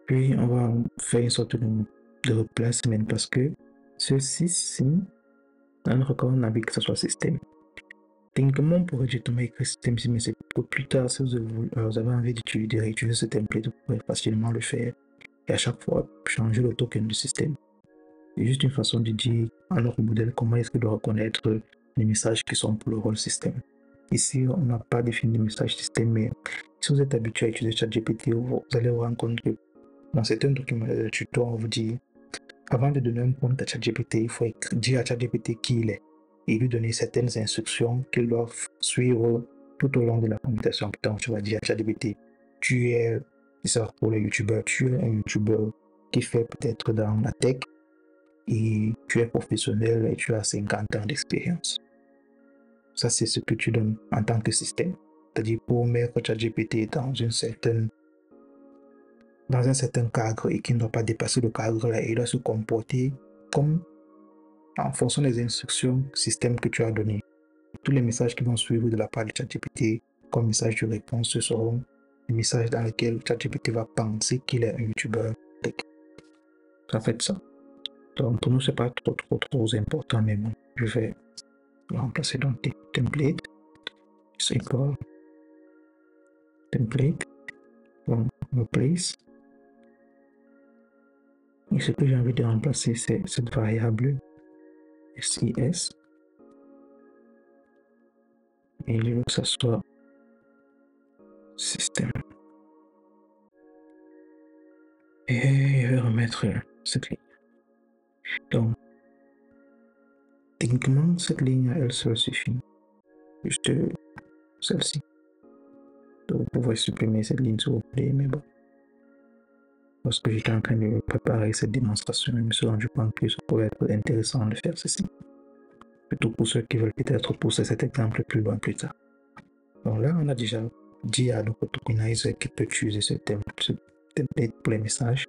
Puis, on va faire une sorte de replacement parce que ceci, dans notre cas, on a envie que ce soit système. Techniquement, on pourrait directement écrire système ici, mais c'est pour plus tard. Si vous avez envie de réutiliser ce template, vous pouvez facilement le faire et à chaque fois changer le token du système. C'est juste une façon de dire à notre modèle comment est-ce qu'il doit reconnaître les messages qui sont pour le rôle système. Ici, on n'a pas défini de message système, mais si vous êtes habitué à utiliser ChatGPT, vous allez vous rendre compte que dans certains documents de tuto, on vous dit avant de donner un prompt à ChatGPT, il faut dire à ChatGPT qui il est et lui donner certaines instructions qu'il doit suivre tout au long de la communication. Donc, tu vas dire à ChatGPT, tu es, ça pour les youtubeurs, tu es un youtubeur qui fait peut-être dans la tech et tu es professionnel et tu as 50 ans d'expérience. Ça, c'est ce que tu donnes en tant que système. C'est-à-dire pour mettre ChatGPT dans un certain cadre et qui ne doit pas dépasser le cadre là, il doit se comporter comme en fonction des instructions système que tu as donné. Tous les messages qui vont suivre de la part de ChatGPT comme message de réponse, ce seront des messages dans lesquels ChatGPT va penser qu'il est un YouTuber tech. Ça fait ça. Donc pour nous, c'est pas trop important, mais bon, je vais remplacer donc template. C'est quoi? Template. Bon, replace. Et ce que j'ai envie de remplacer, c'est cette variable SIS. Et je veux que ça soit système. Et je vais remettre cette ligne. Donc, techniquement, cette ligne à elle seule suffit. Juste celle-ci. Donc, vous pouvez supprimer cette ligne si vous voulez, mais bon, lorsque j'étais en train de préparer cette démonstration, je me suis rendu compte que ça pouvait être intéressant de faire ceci. Surtout pour ceux qui veulent peut-être pousser cet exemple plus loin plus tard. Donc là, on a déjà dit à notre tokenizer qu'il peut utiliser ce template pour les messages.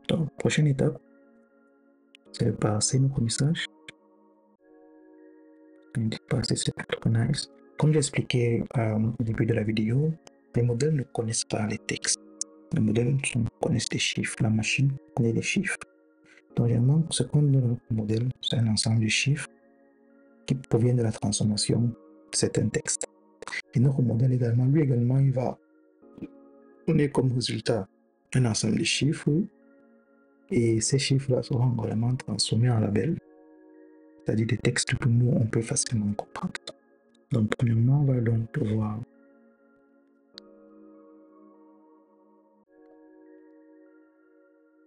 Donc, prochaine étape, c'est de passer notre message. Passer ce tokenize. Comme j'ai expliqué au début de la vidéo, les modèles ne connaissent pas les textes. Les modèles connaissent les chiffres. La machine connaît les chiffres. Donc, généralement, ce qu'on donne au modèle, c'est un ensemble de chiffres qui proviennent de la transformation de certains textes. Et notre modèle également, il va donner comme résultat un ensemble de chiffres. Et ces chiffres-là seront vraiment transformés en labels, c'est-à-dire des textes que nous, on peut facilement comprendre. Donc, premièrement, on va donc pouvoir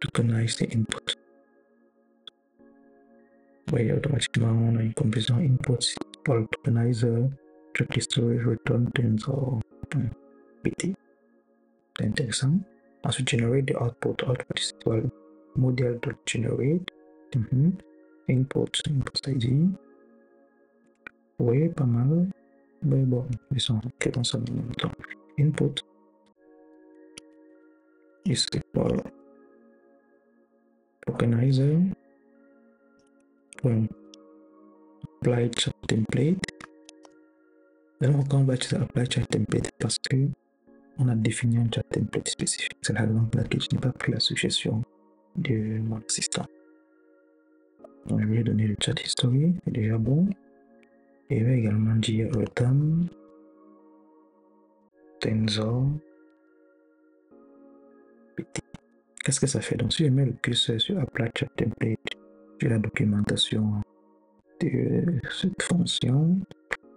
tokenize the input. Oui, automatiquement, on a une composant input pour le tokenizer, track storage, return tensor, PT. C'est intéressant. Ensuite, generate the output. Output is equal model.generate. Input ID. Oui, pas mal. Mais bon, ils sont dans ça en même temps. Input is equal tokenizer. Apply chat template. Alors, quand on va apply chat template, parce que on a défini un chat template spécifique. C'est la raison pour laquelle je n'ai pas pris la suggestion de mon assistant. Donc, je vais donner le chat history, c'est déjà bon. Et je vais également dire return tensor pt. Qu'est-ce que ça fait? Donc, si je mets le curseur sur apply chat template, j'ai la documentation de cette fonction.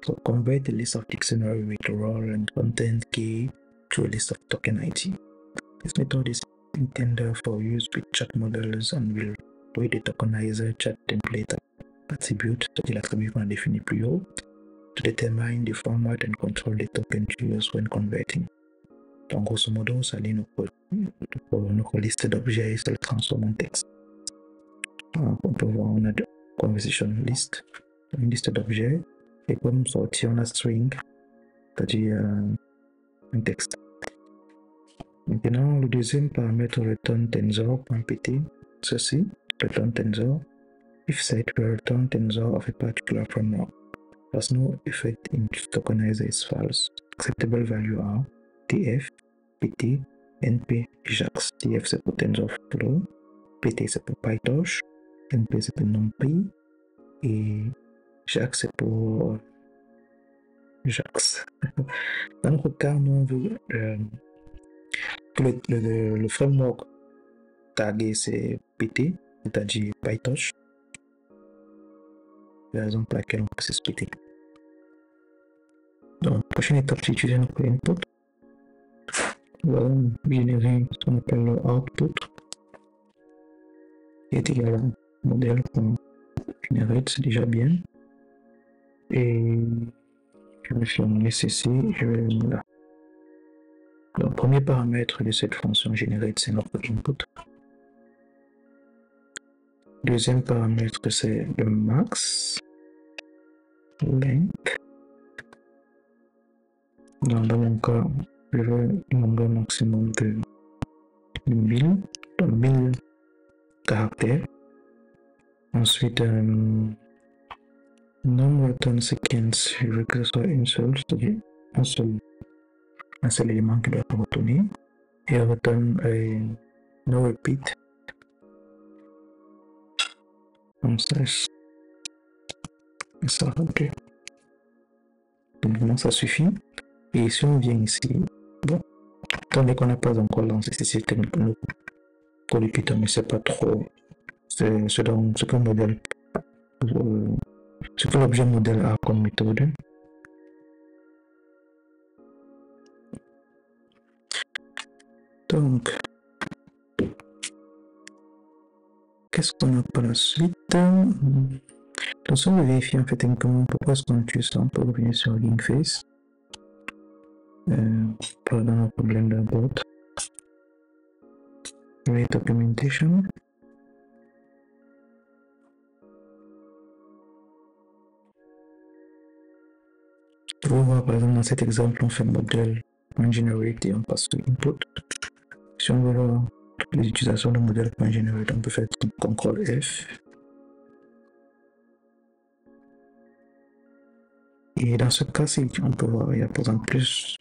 So convert the list of dictionary with role and content key to a list of token ID. This method is intended for use with chat models and will read the tokenizer chat template attribute, c'est-à-dire l'attribut qu'on a défini plus haut, to determine the format and control the token to use when converting. Donc, grosso modo, ça lit notre liste d'objets et ça le transforme en texte. Alors, on peut voir, on a de conversation list, une liste d'objets. Et comme sortie, on a string, c'est-à-dire un texte. Maintenant, le deuxième paramètre return tensor.pt, ceci, return tensor, if set will return tensor of a particular framework. Does no effect in tokenizer is false. Acceptable value are tf, pt, np, jax. Tf c'est pour TensorFlow, pt c'est pour PyTorch, np c'est pour NumPy, et Jax c'est pour Jax. Dans notre cas, nous on veut que le framework tagué c'est PT, c'est-à-dire PyTorch. C'est la raison pour laquelle on précise PT. Donc, prochaine étape, c'est utiliser notre input. On va générer ce qu'on appelle le output, qui est égal à modèle qu'on génère, c'est déjà bien. Et je vais fermer ceci, je vais le mettre là. Le premier paramètre de cette fonction generate, c'est notre input. Deuxième paramètre, c'est le max length. Dans mon cas, je veux un nombre maximum de 1000 caractères. Ensuite, non-return sequence, je veux que ce soit une seule, c'est-à-dire un seul élément qui doit être retourné. Et return no repeat. Comme ça, ok. Donc, ça suffit. Et si on vient ici, bon, tant qu'on n'a pas encore lancé ce système pour le Python, mais c'est pas trop ce que modèle, ce que l'objet modèle a comme méthode. Donc, qu'est-ce qu'on a par la suite? Donc, si on veut vérifier en fait pourquoi est-ce qu'on utilise ça, on peut revenir sur Linkface. Dans le problème d'un bot. Create documentation. Vous voir par exemple dans cet exemple, on fait modèle .generate et on passe sur input. Si on veut voir les utilisations de modèle .generate, on peut faire CTRL F. Et dans ce cas-ci, on peut voir, il y a par exemple plus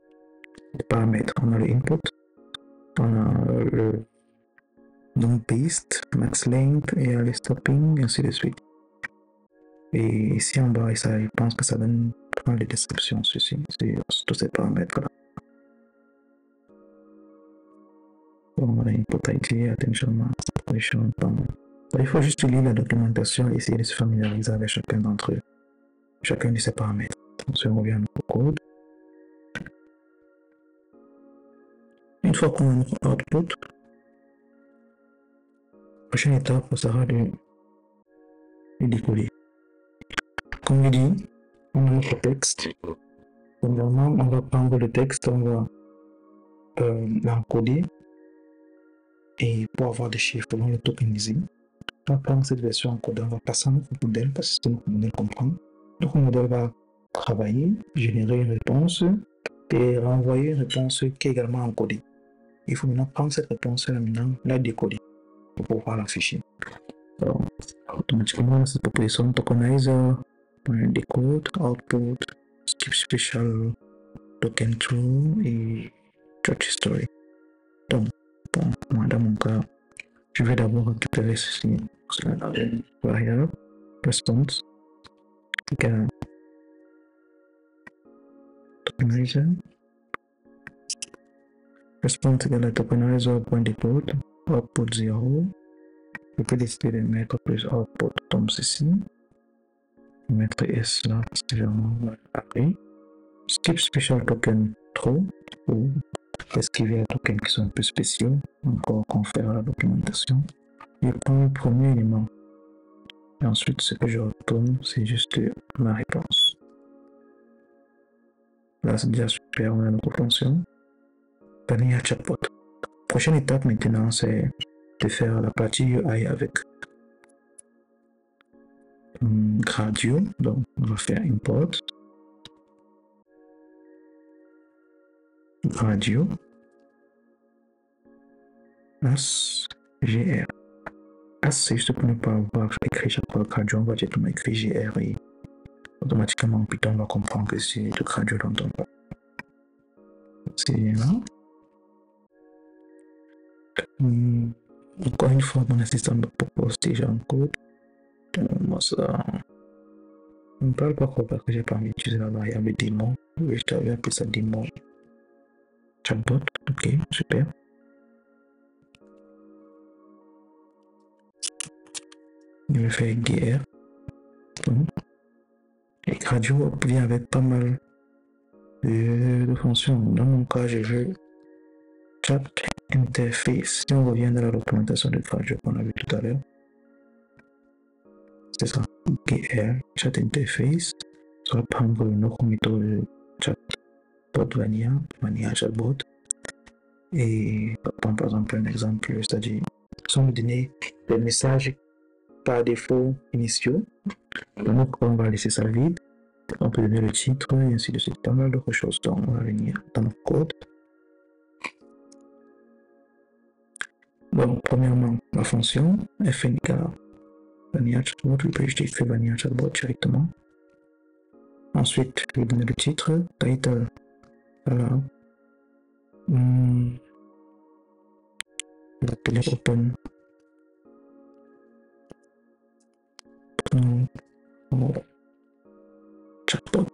de paramètres. On a le input, on a le nom paste, max length et les stopping, et ainsi de suite. Et ici en bas, ça, je pense que ça donne pas mal de descriptions sur tous ces paramètres-là. On a input ID, attention max, position, il faut juste lire la documentation et essayer de se familiariser avec chacun d'entre eux, chacun de ces paramètres. Si on revient au code. Une fois qu'on a notre output, la prochaine étape sera de décoder. Comme je dis, on a notre texte. Premièrement, on va prendre le texte, on va l'encoder. Et pour avoir des chiffres, on va le tokeniser. On va prendre cette version encodée, on va passer à notre modèle parce que notre modèle comprend. Notre modèle va travailler, générer une réponse et renvoyer une réponse qui est également encodée. Il faut maintenant prendre cette réponse-là, maintenant la décoder pour pouvoir l'afficher. Automatiquement, cette proposition tokenizer, decode, output, skip special, token true et church history. Donc, moi, dans mon cas, je vais d'abord récupérer ceci. Cela dans une variable response égale tokenizer. Response égale à tokenizer.decode, output 0. Je peux décider de mettre plus output comme ceci. Mettre S là parce que j'ai un array. Skip special token true ou esquiver les tokens qui sont un peu spéciaux. Encore qu'on fait à la documentation. Je prends le premier élément. Et ensuite, ce que je retourne, c'est juste ma réponse. Là, c'est déjà super, on a notre fonction. Vanilla chatbot. Prochaine étape maintenant, c'est de faire la partie UI avec Gradio. Donc, on va faire import Gradio as gr. As, c'est juste pour ne pas avoir écrit chaque fois Gradio, on va directement écrire gr et automatiquement Python va comprendre que c'est de Gradio dont on parle. C'est là. Encore une fois, mon assistant me propose déjà un code. Moi, ça ne me parle pas trop parce que j'ai pas envie d'utiliser la variable démon. Je t'avais appelé ça démon chatbot. Ok, super. Je vais faire gr. Et Gradio vient avec pas mal de fonctions. Dans mon cas, je veux chat interface. Si on revient dans la documentation de Gradio qu'on a vu tout à l'heure, c'est ça, gr, chat interface. Ça va prendre une autre méthode de chatbot vanilla chatbot. Et par exemple un exemple, c'est-à-dire si on me donnait des messages par défaut initiaux, donc on va laisser ça vide. On peut donner le titre et ainsi de suite, pas mal d'autres choses. Donc on va venir dans notre code. Bon, premièrement, la fonction fn égale vanilla chatbot, je peux juste écrire vanilla chatbot directement. Ensuite, je vais donner le titre, title, voilà. Je vais l'appeler open. Chatbot.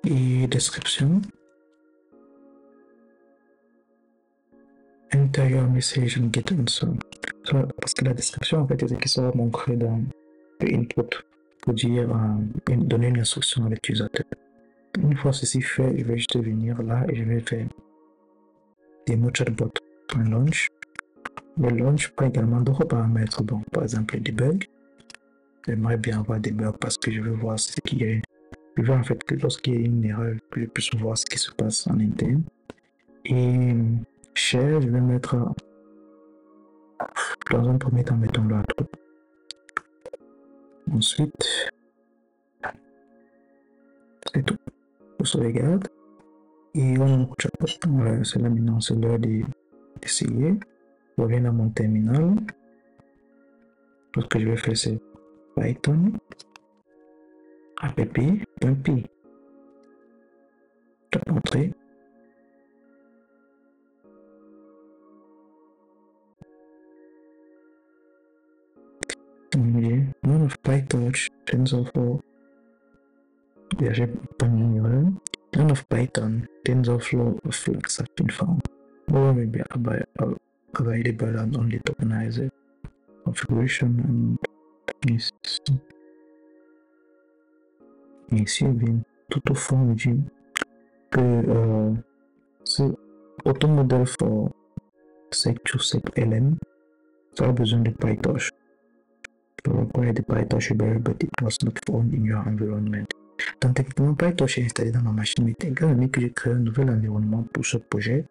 Et description. Interior message and get answer. Parce que la description, en fait, c'est ce qui sera montré dans le input pour dire, donner une instruction à l'utilisateur. Une fois ceci fait, je vais juste venir là et je vais faire démo chatbot un launch. Le launch prend également d'autres paramètres, donc par exemple le debug. J'aimerais bien avoir des bugs parce que je veux voir ce qui est. Je veux en fait que lorsqu'il y a une erreur, que je puisse voir ce qui se passe en interne. Et share, je vais mettre Dans un premier temps, mettons-le à true. Ensuite, c'est tout. On sauvegarde. Et on voilà, c'est là maintenant, c'est l'heure d'essayer. Je reviens dans mon terminal. Ce que je vais faire, c'est Python app.py. Tape entrée. None of PyTorch, TensorFlow. J'ai pas mis none of Python, TensorFlow flags have been found. Or maybe available and only tokenizer configuration and ici bien tout au fond on dit que c'est automodel for sec2sec-lm, ça a besoin de PyTorch. To require the PyTorch library, but it was not found in your environment. Donc techniquement PyTorch est installé dans ma machine, mais étant donné que j'ai créé un nouvel environnement pour ce projet,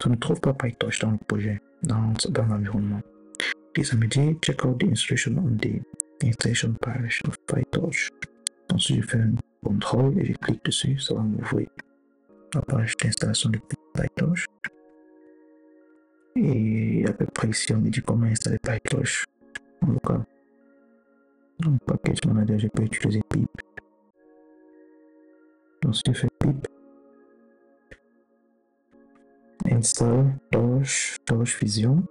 je ne trouve pas PyTorch dans le projet, dans l'environnement. Et ça me dit check out the installation on the installation page of PyTorch. Ensuite je fais un contrôle et je clique dessus, ça va m'ouvrir la page d'installation de PyTorch. Et à peu près ici on me dit comment installer PyTorch en local. Dans Package Manager, je peux utiliser pip. Ensuite je fais pip install Torch Vision.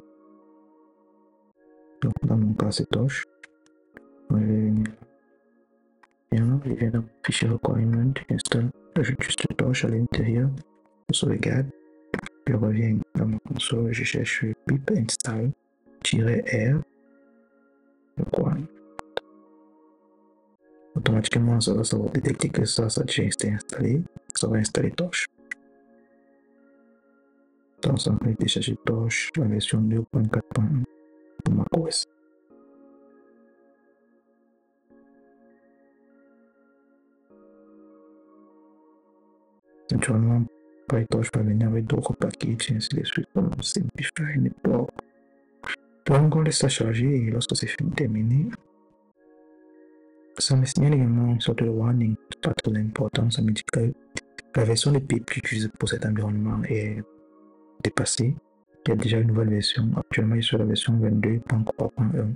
Donc dans mon cas c'est Torch. Je viens dans mon fichier requirement, j'installe, j'ajoute juste Torch à l'intérieur, je sauvegarde, je reviens dans ma console, je cherche pip install -r requirement. Automatiquement ça va détecter que ça a déjà été installé, ça va installer Torch. Donc ça va télécharger Torch, la version 2.4.1 pour macOS. Naturellement, PyTorch va venir avec d'autres packages, ainsi de suite, comme Simplify, Network. Pour encore laisser charger et lorsque c'est fini terminé, ça me signale également une sorte de warning, pas très important, ça me dit que la version de pip que j'utilise pour cet environnement est dépassée. Il y a déjà une nouvelle version, actuellement je suis sur la version 22.3.1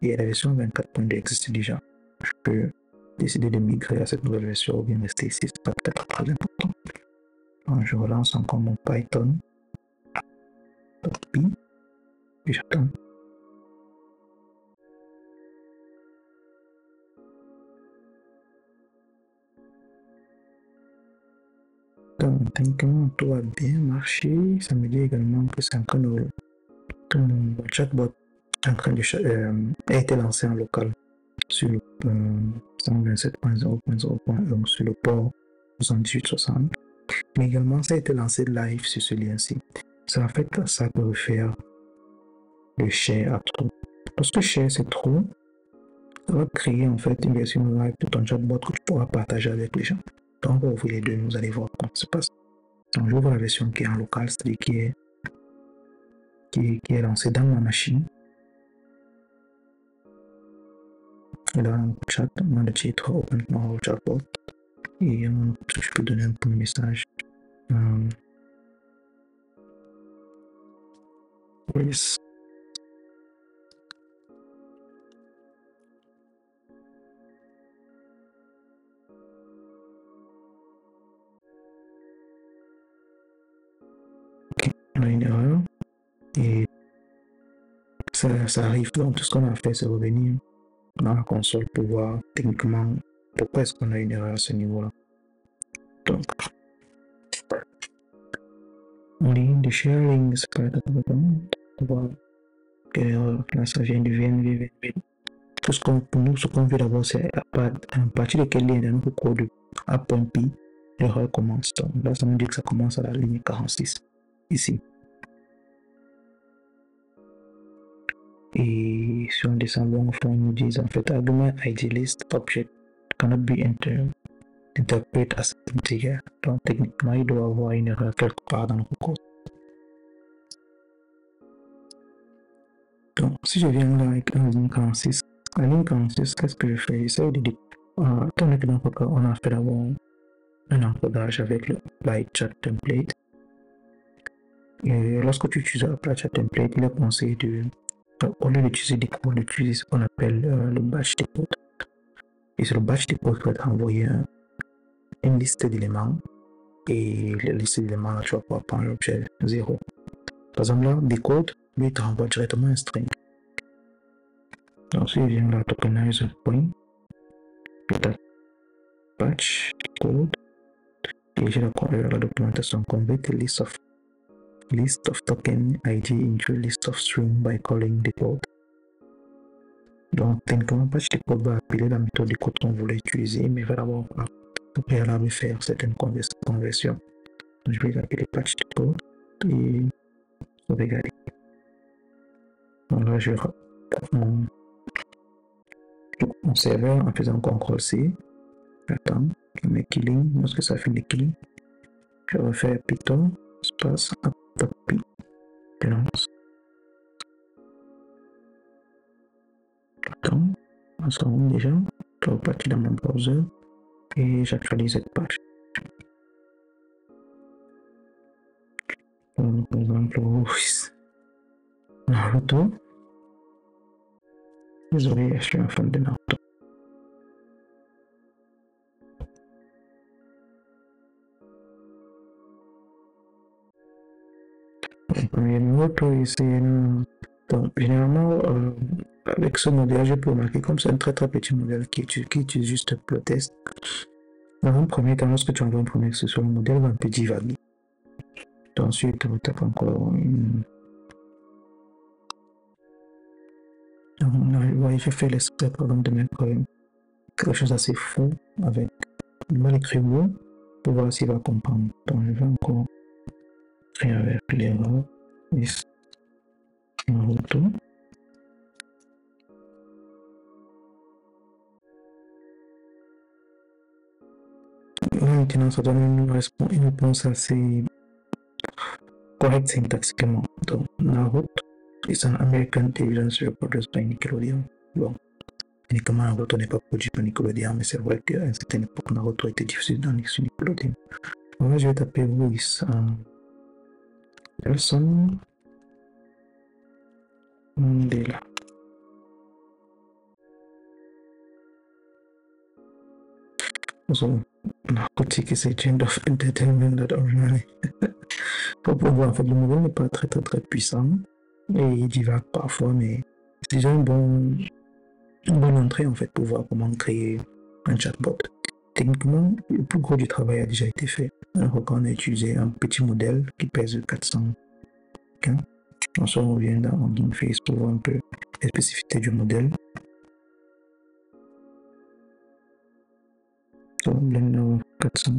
et la version 24.2 existe déjà. Je peux décider de migrer à cette nouvelle version ou bien rester ici, c'est pas peut-être très important. Donc, je relance encore mon Python .py et j'attends. Donc, techniquement, tout va bien marcher. Ça me dit également que c'est en train de que mon chatbot est en train de a été lancé en local sur le 127.0.0.1 sur le port 7860. Mais également, ça a été lancé live sur ce lien-ci. C'est en fait ça que veut faire le share à true. Lorsque share c'est true, ça va créer en fait une version live de ton chatbot que tu pourras partager avec les gens. Donc, on va ouvrir les deux, vous allez voir comment ça se passe. Donc, j'ouvre la version qui est en local, c'est-à-dire qui est lancée dans ma machine. Et là, on chat, on a le titre Open Now Chatbot. Et je peux donner un premier message. Please. Ok, on a une erreur. Et ça arrive. Donc, tout ce qu'on a fait, c'est revenir dans la console pour voir techniquement pourquoi est-ce qu'on a une erreur à ce niveau-là. Donc, the sharing, c'est pas voir quelle erreur. Là, ça vient du VNV. Tout ce qu'on, pour nous, ce qu'on veut d'abord, c'est à partir de quel lien dans notre code app.py, l'erreur commence. Donc, là, ça nous dit que ça commence à la ligne 46, ici. Et si on descend loin au fond, on nous dit en fait argument ID list object cannot be interpreted as integer. Donc techniquement, il doit avoir une erreur quelque part dans le code. Donc, si je viens là avec un ligne 46, la ligne 46, qu'est-ce que je fais? J'essaie de dire, étant donné que dans le cas, on a fait d'abord un encodage avec le apply chat template. Et lorsque tu utilises apply chat template, il est conseillé de, au lieu d'utiliser des codes, d'utiliser ce qu'on appelle le batch depot. Et sur le batch depot, tu vas t'envoyer une liste d'éléments. Et la liste d'éléments, tu vas pouvoir prendre l'objet 0. Par exemple, là, decode, lui, il t'envoie directement un string. Donc, si je viens là, tokenize point, batch code, et j'ai la documentation convert list of token ID into list of string by calling decode. Donc, techniquement, batch decode va appeler la méthode decode qu'on voulait utiliser, mais va d'abord au préalable faire certaines conversions. Donc, je vais appeler batch decode et sauvegarder. Donc là, je reprends mon serveur en faisant CTRL-C. J'attends qu'il met killing. Lorsque ça finit killing, je refais Python, espace, copy, lance. J'attends, on se rend déjà, je vais repartir dans mon browser et j'actualise cette page. Par exemple, Naruto. Désolé, je suis un fan de Naruto. Premier Naruto, ici, donc, généralement, avec ce modèle, je peux remarquer comme c'est un très petit modèle qui utilise juste le test. Dans un premier temps, lorsque tu envoies une première sur le modèle, va un peu divaguer. Ensuite, tu tapes encore une. Là, j'ai fait l'esprit par exemple de mettre quelque chose assez fou avec mal écrit mot pour voir s'il va comprendre. Donc, je vais encore créer avec l'erreur. Naruto. Là, maintenant, ça donne une réponse assez correcte syntaxiquement. Donc, Naruto is an American television series produced by Nickelodeon. Bon, uniquement Naruto n'est pas produit par Nickelodeon, mais c'est vrai qu'à une certaine époque, Naruto a été diffusé dans Nickelodeon. Donc là, je vais taper Ruiz Nelson Mandela. So, narcotic is a genre of entertainment that originally. Pour pouvoir, en fait, le modèle n'est pas très puissant et il divague parfois, mais c'est déjà une bonne entrée en fait pour voir comment créer un chatbot. Techniquement, le plus gros du travail a déjà été fait. Alors qu'on a utilisé un petit modèle qui pèse 400 K. Ensuite, on revient dans Gameface pour voir un peu les spécificités du modèle. Donc, Blender 400.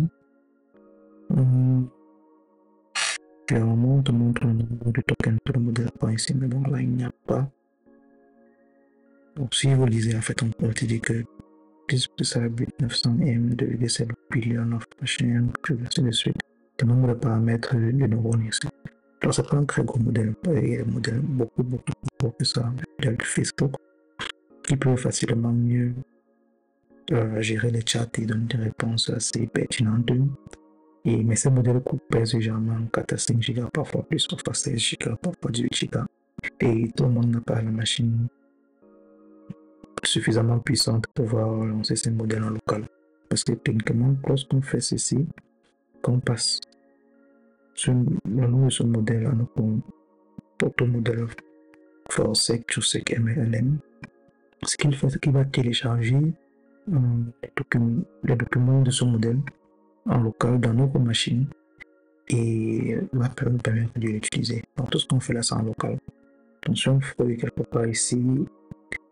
Clairement, on te montre le nombre de tokens que le modèle apparaît ici, mais bon, là, il n'y a pas. Donc, si vous lisez, en fait, on peut dire que this celebrate 900 M, 2,7 billion of machines, ainsi de suite. Le nombre de paramètres de neurones ici. Alors, c'est pas un très gros modèle. Il y a des modèles beaucoup plus gros que ça. Le modèle de Facebook, qui peut facilement mieux gérer les chats et donner des réponses assez pertinentes. Mais ces modèles pèsent généralement 4 à 5 Go, parfois plus, parfois 16 Go, parfois 18 Go. Et tout le monde n'a pas la machine suffisamment puissante pour pouvoir lancer ces modèles en local. Parce que techniquement, lorsqu'on fait ceci, quand on passe le nom de ce modèle à notre automodèle ForSec, TrueSec, MLM, ce qu'il fait, c'est qu'il va télécharger les documents de ce modèle en local dans notre machine et va nous permettre de l'utiliser. Donc tout ce qu'on fait là, c'est en local. Donc si on fouille quelque part ici,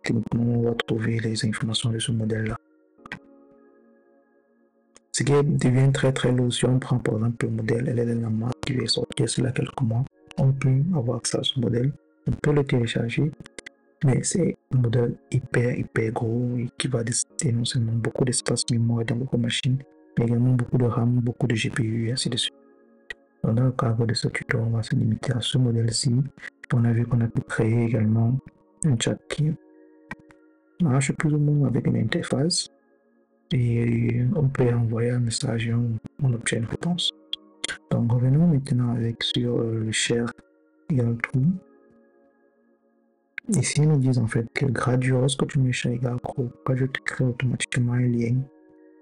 techniquement, on va trouver les informations de ce modèle-là. Ce qui devient très lourd, si on prend par exemple le modèle LLM qui va sortir sur là quelques mois, on peut avoir accès à ce modèle, on peut le télécharger, mais c'est un modèle hyper gros et qui va décider non seulement beaucoup d'espace mémoire dans votre machine, mais également beaucoup de RAM, beaucoup de GPU et ainsi de suite. Dans le cadre de ce tuto, on va se limiter à ce modèle-ci. On a vu qu'on a pu créer également un chat qui marche plus ou moins avec une interface et on peut envoyer un message et on obtient une réponse. Donc revenons maintenant sur le share égale true. Ici, ils nous disent en fait que graduellement, lorsque tu mets share égale true, Gradual te crée automatiquement un lien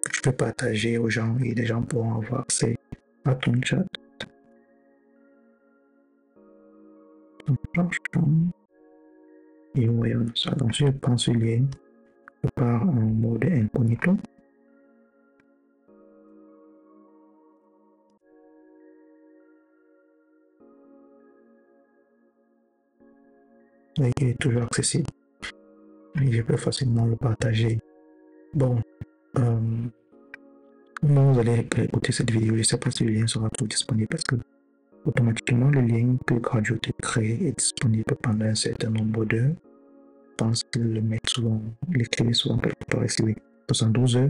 que tu peux partager aux gens et les gens pourront avoir accès à ton chat. Donc, et voyons ça. Donc, si je prends ce lien, je pars en mode incognito. Et il est toujours accessible. Et je peux facilement le partager. Bon, vous allez écouter cette vidéo, je ne sais pas si le lien sera tout disponible parce que automatiquement le lien que Gradual te crée est disponible pendant un certain nombre d'heures. Je pense qu'ils le mettent souvent, les clés souvent quelque part ici, oui. 72 heures.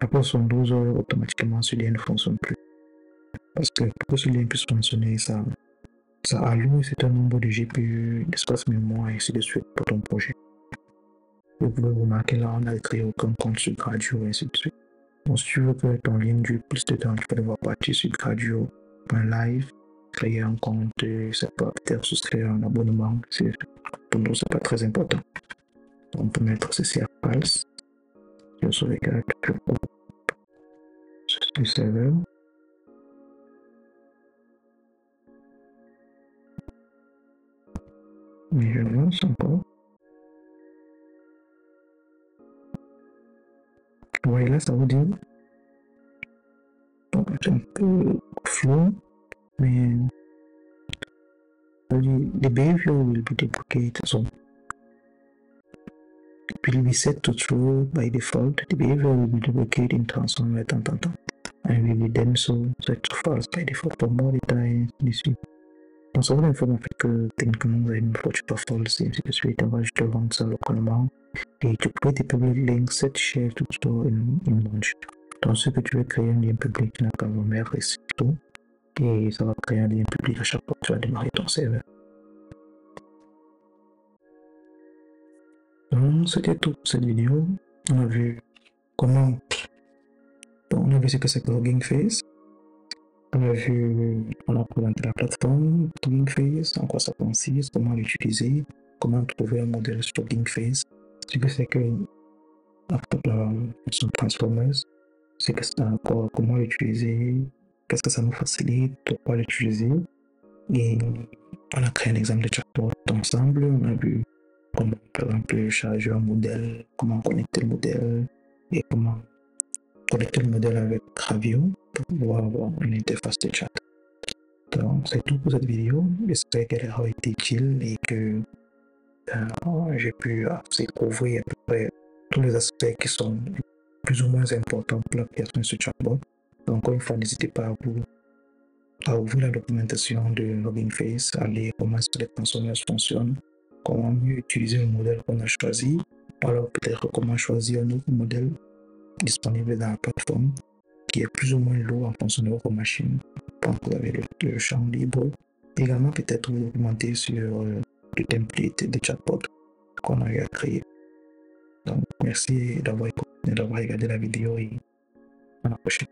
Après 72 heures, automatiquement ce lien ne fonctionne plus. Parce que pour que ce lien puisse fonctionner, ça alloue un certain nombre de GPU, d'espace mémoire et ainsi de suite pour ton projet. Vous pouvez remarquer là, on n'a créé aucun compte sur Gradual et ainsi de suite. Donc, si tu veux que ton lien dure plus de temps, tu peux devoir partir sur Gradual.live, créer un compte, c'est pas peut-être souscrire un abonnement. Pour nous, c'est pas très important. Donc, on peut mettre ceci à false. Je sauvegarde le groupe du serveur. Mais je lance encore. Vous voyez là, ça vous dit. Donc, c'est un peu flou, mais the behavior will be deprecated. So it will be set to true by default. The behavior will be deprecated in transformer and will be then so set to false by default. Pour more détails dessus. Donc, ça vous informe en fait que techniquement, vous avez une fois que tu pas false et ainsi de suite. On va juste te rendre ça localement. Et tu peux des public links set share to store in launch. Donc, ce que tu veux créer un lien public, tu n'as qu'à le mettre ici tout. Et ça va créer un lien public à chaque fois que tu vas démarrer ton serveur. Donc, c'était tout pour cette vidéo. On a vu comment. Donc, on a vu ce que c'est que Hugging Face. On a présenté la plateforme Hugging Face, en quoi ça consiste, comment l'utiliser, comment trouver un modèle sur Hugging Face. Ce que c'est que la fonction Transformers, c'est que c'est encore comment l'utiliser, qu'est-ce que ça nous facilite, pourquoi l'utiliser. Et on a créé un exemple de chatbot ensemble. On a vu comment, par exemple, charger un modèle, comment connecter le modèle et comment connecter le modèle avec Gravio pour pouvoir avoir une interface de chat. Donc, c'est tout pour cette vidéo. J'espère qu'elle aura été utile et que j'ai pu couvrir à peu près tous les aspects qui sont plus ou moins importants pour la création de ce chatbot. Donc, encore une fois, n'hésitez pas à ouvrir la documentation de Hugging Face, à lire comment les transformers fonctionnent, comment mieux utiliser le modèle qu'on a choisi, alors peut-être comment choisir un autre modèle disponible dans la plateforme qui est plus ou moins lourd en fonction de votre machine. Donc vous avez le champ libre. Également peut-être vous documenter sur le template de chatbot qu'on a eu à créer. Donc merci d'avoir écouté, d'avoir regardé la vidéo et à la prochaine.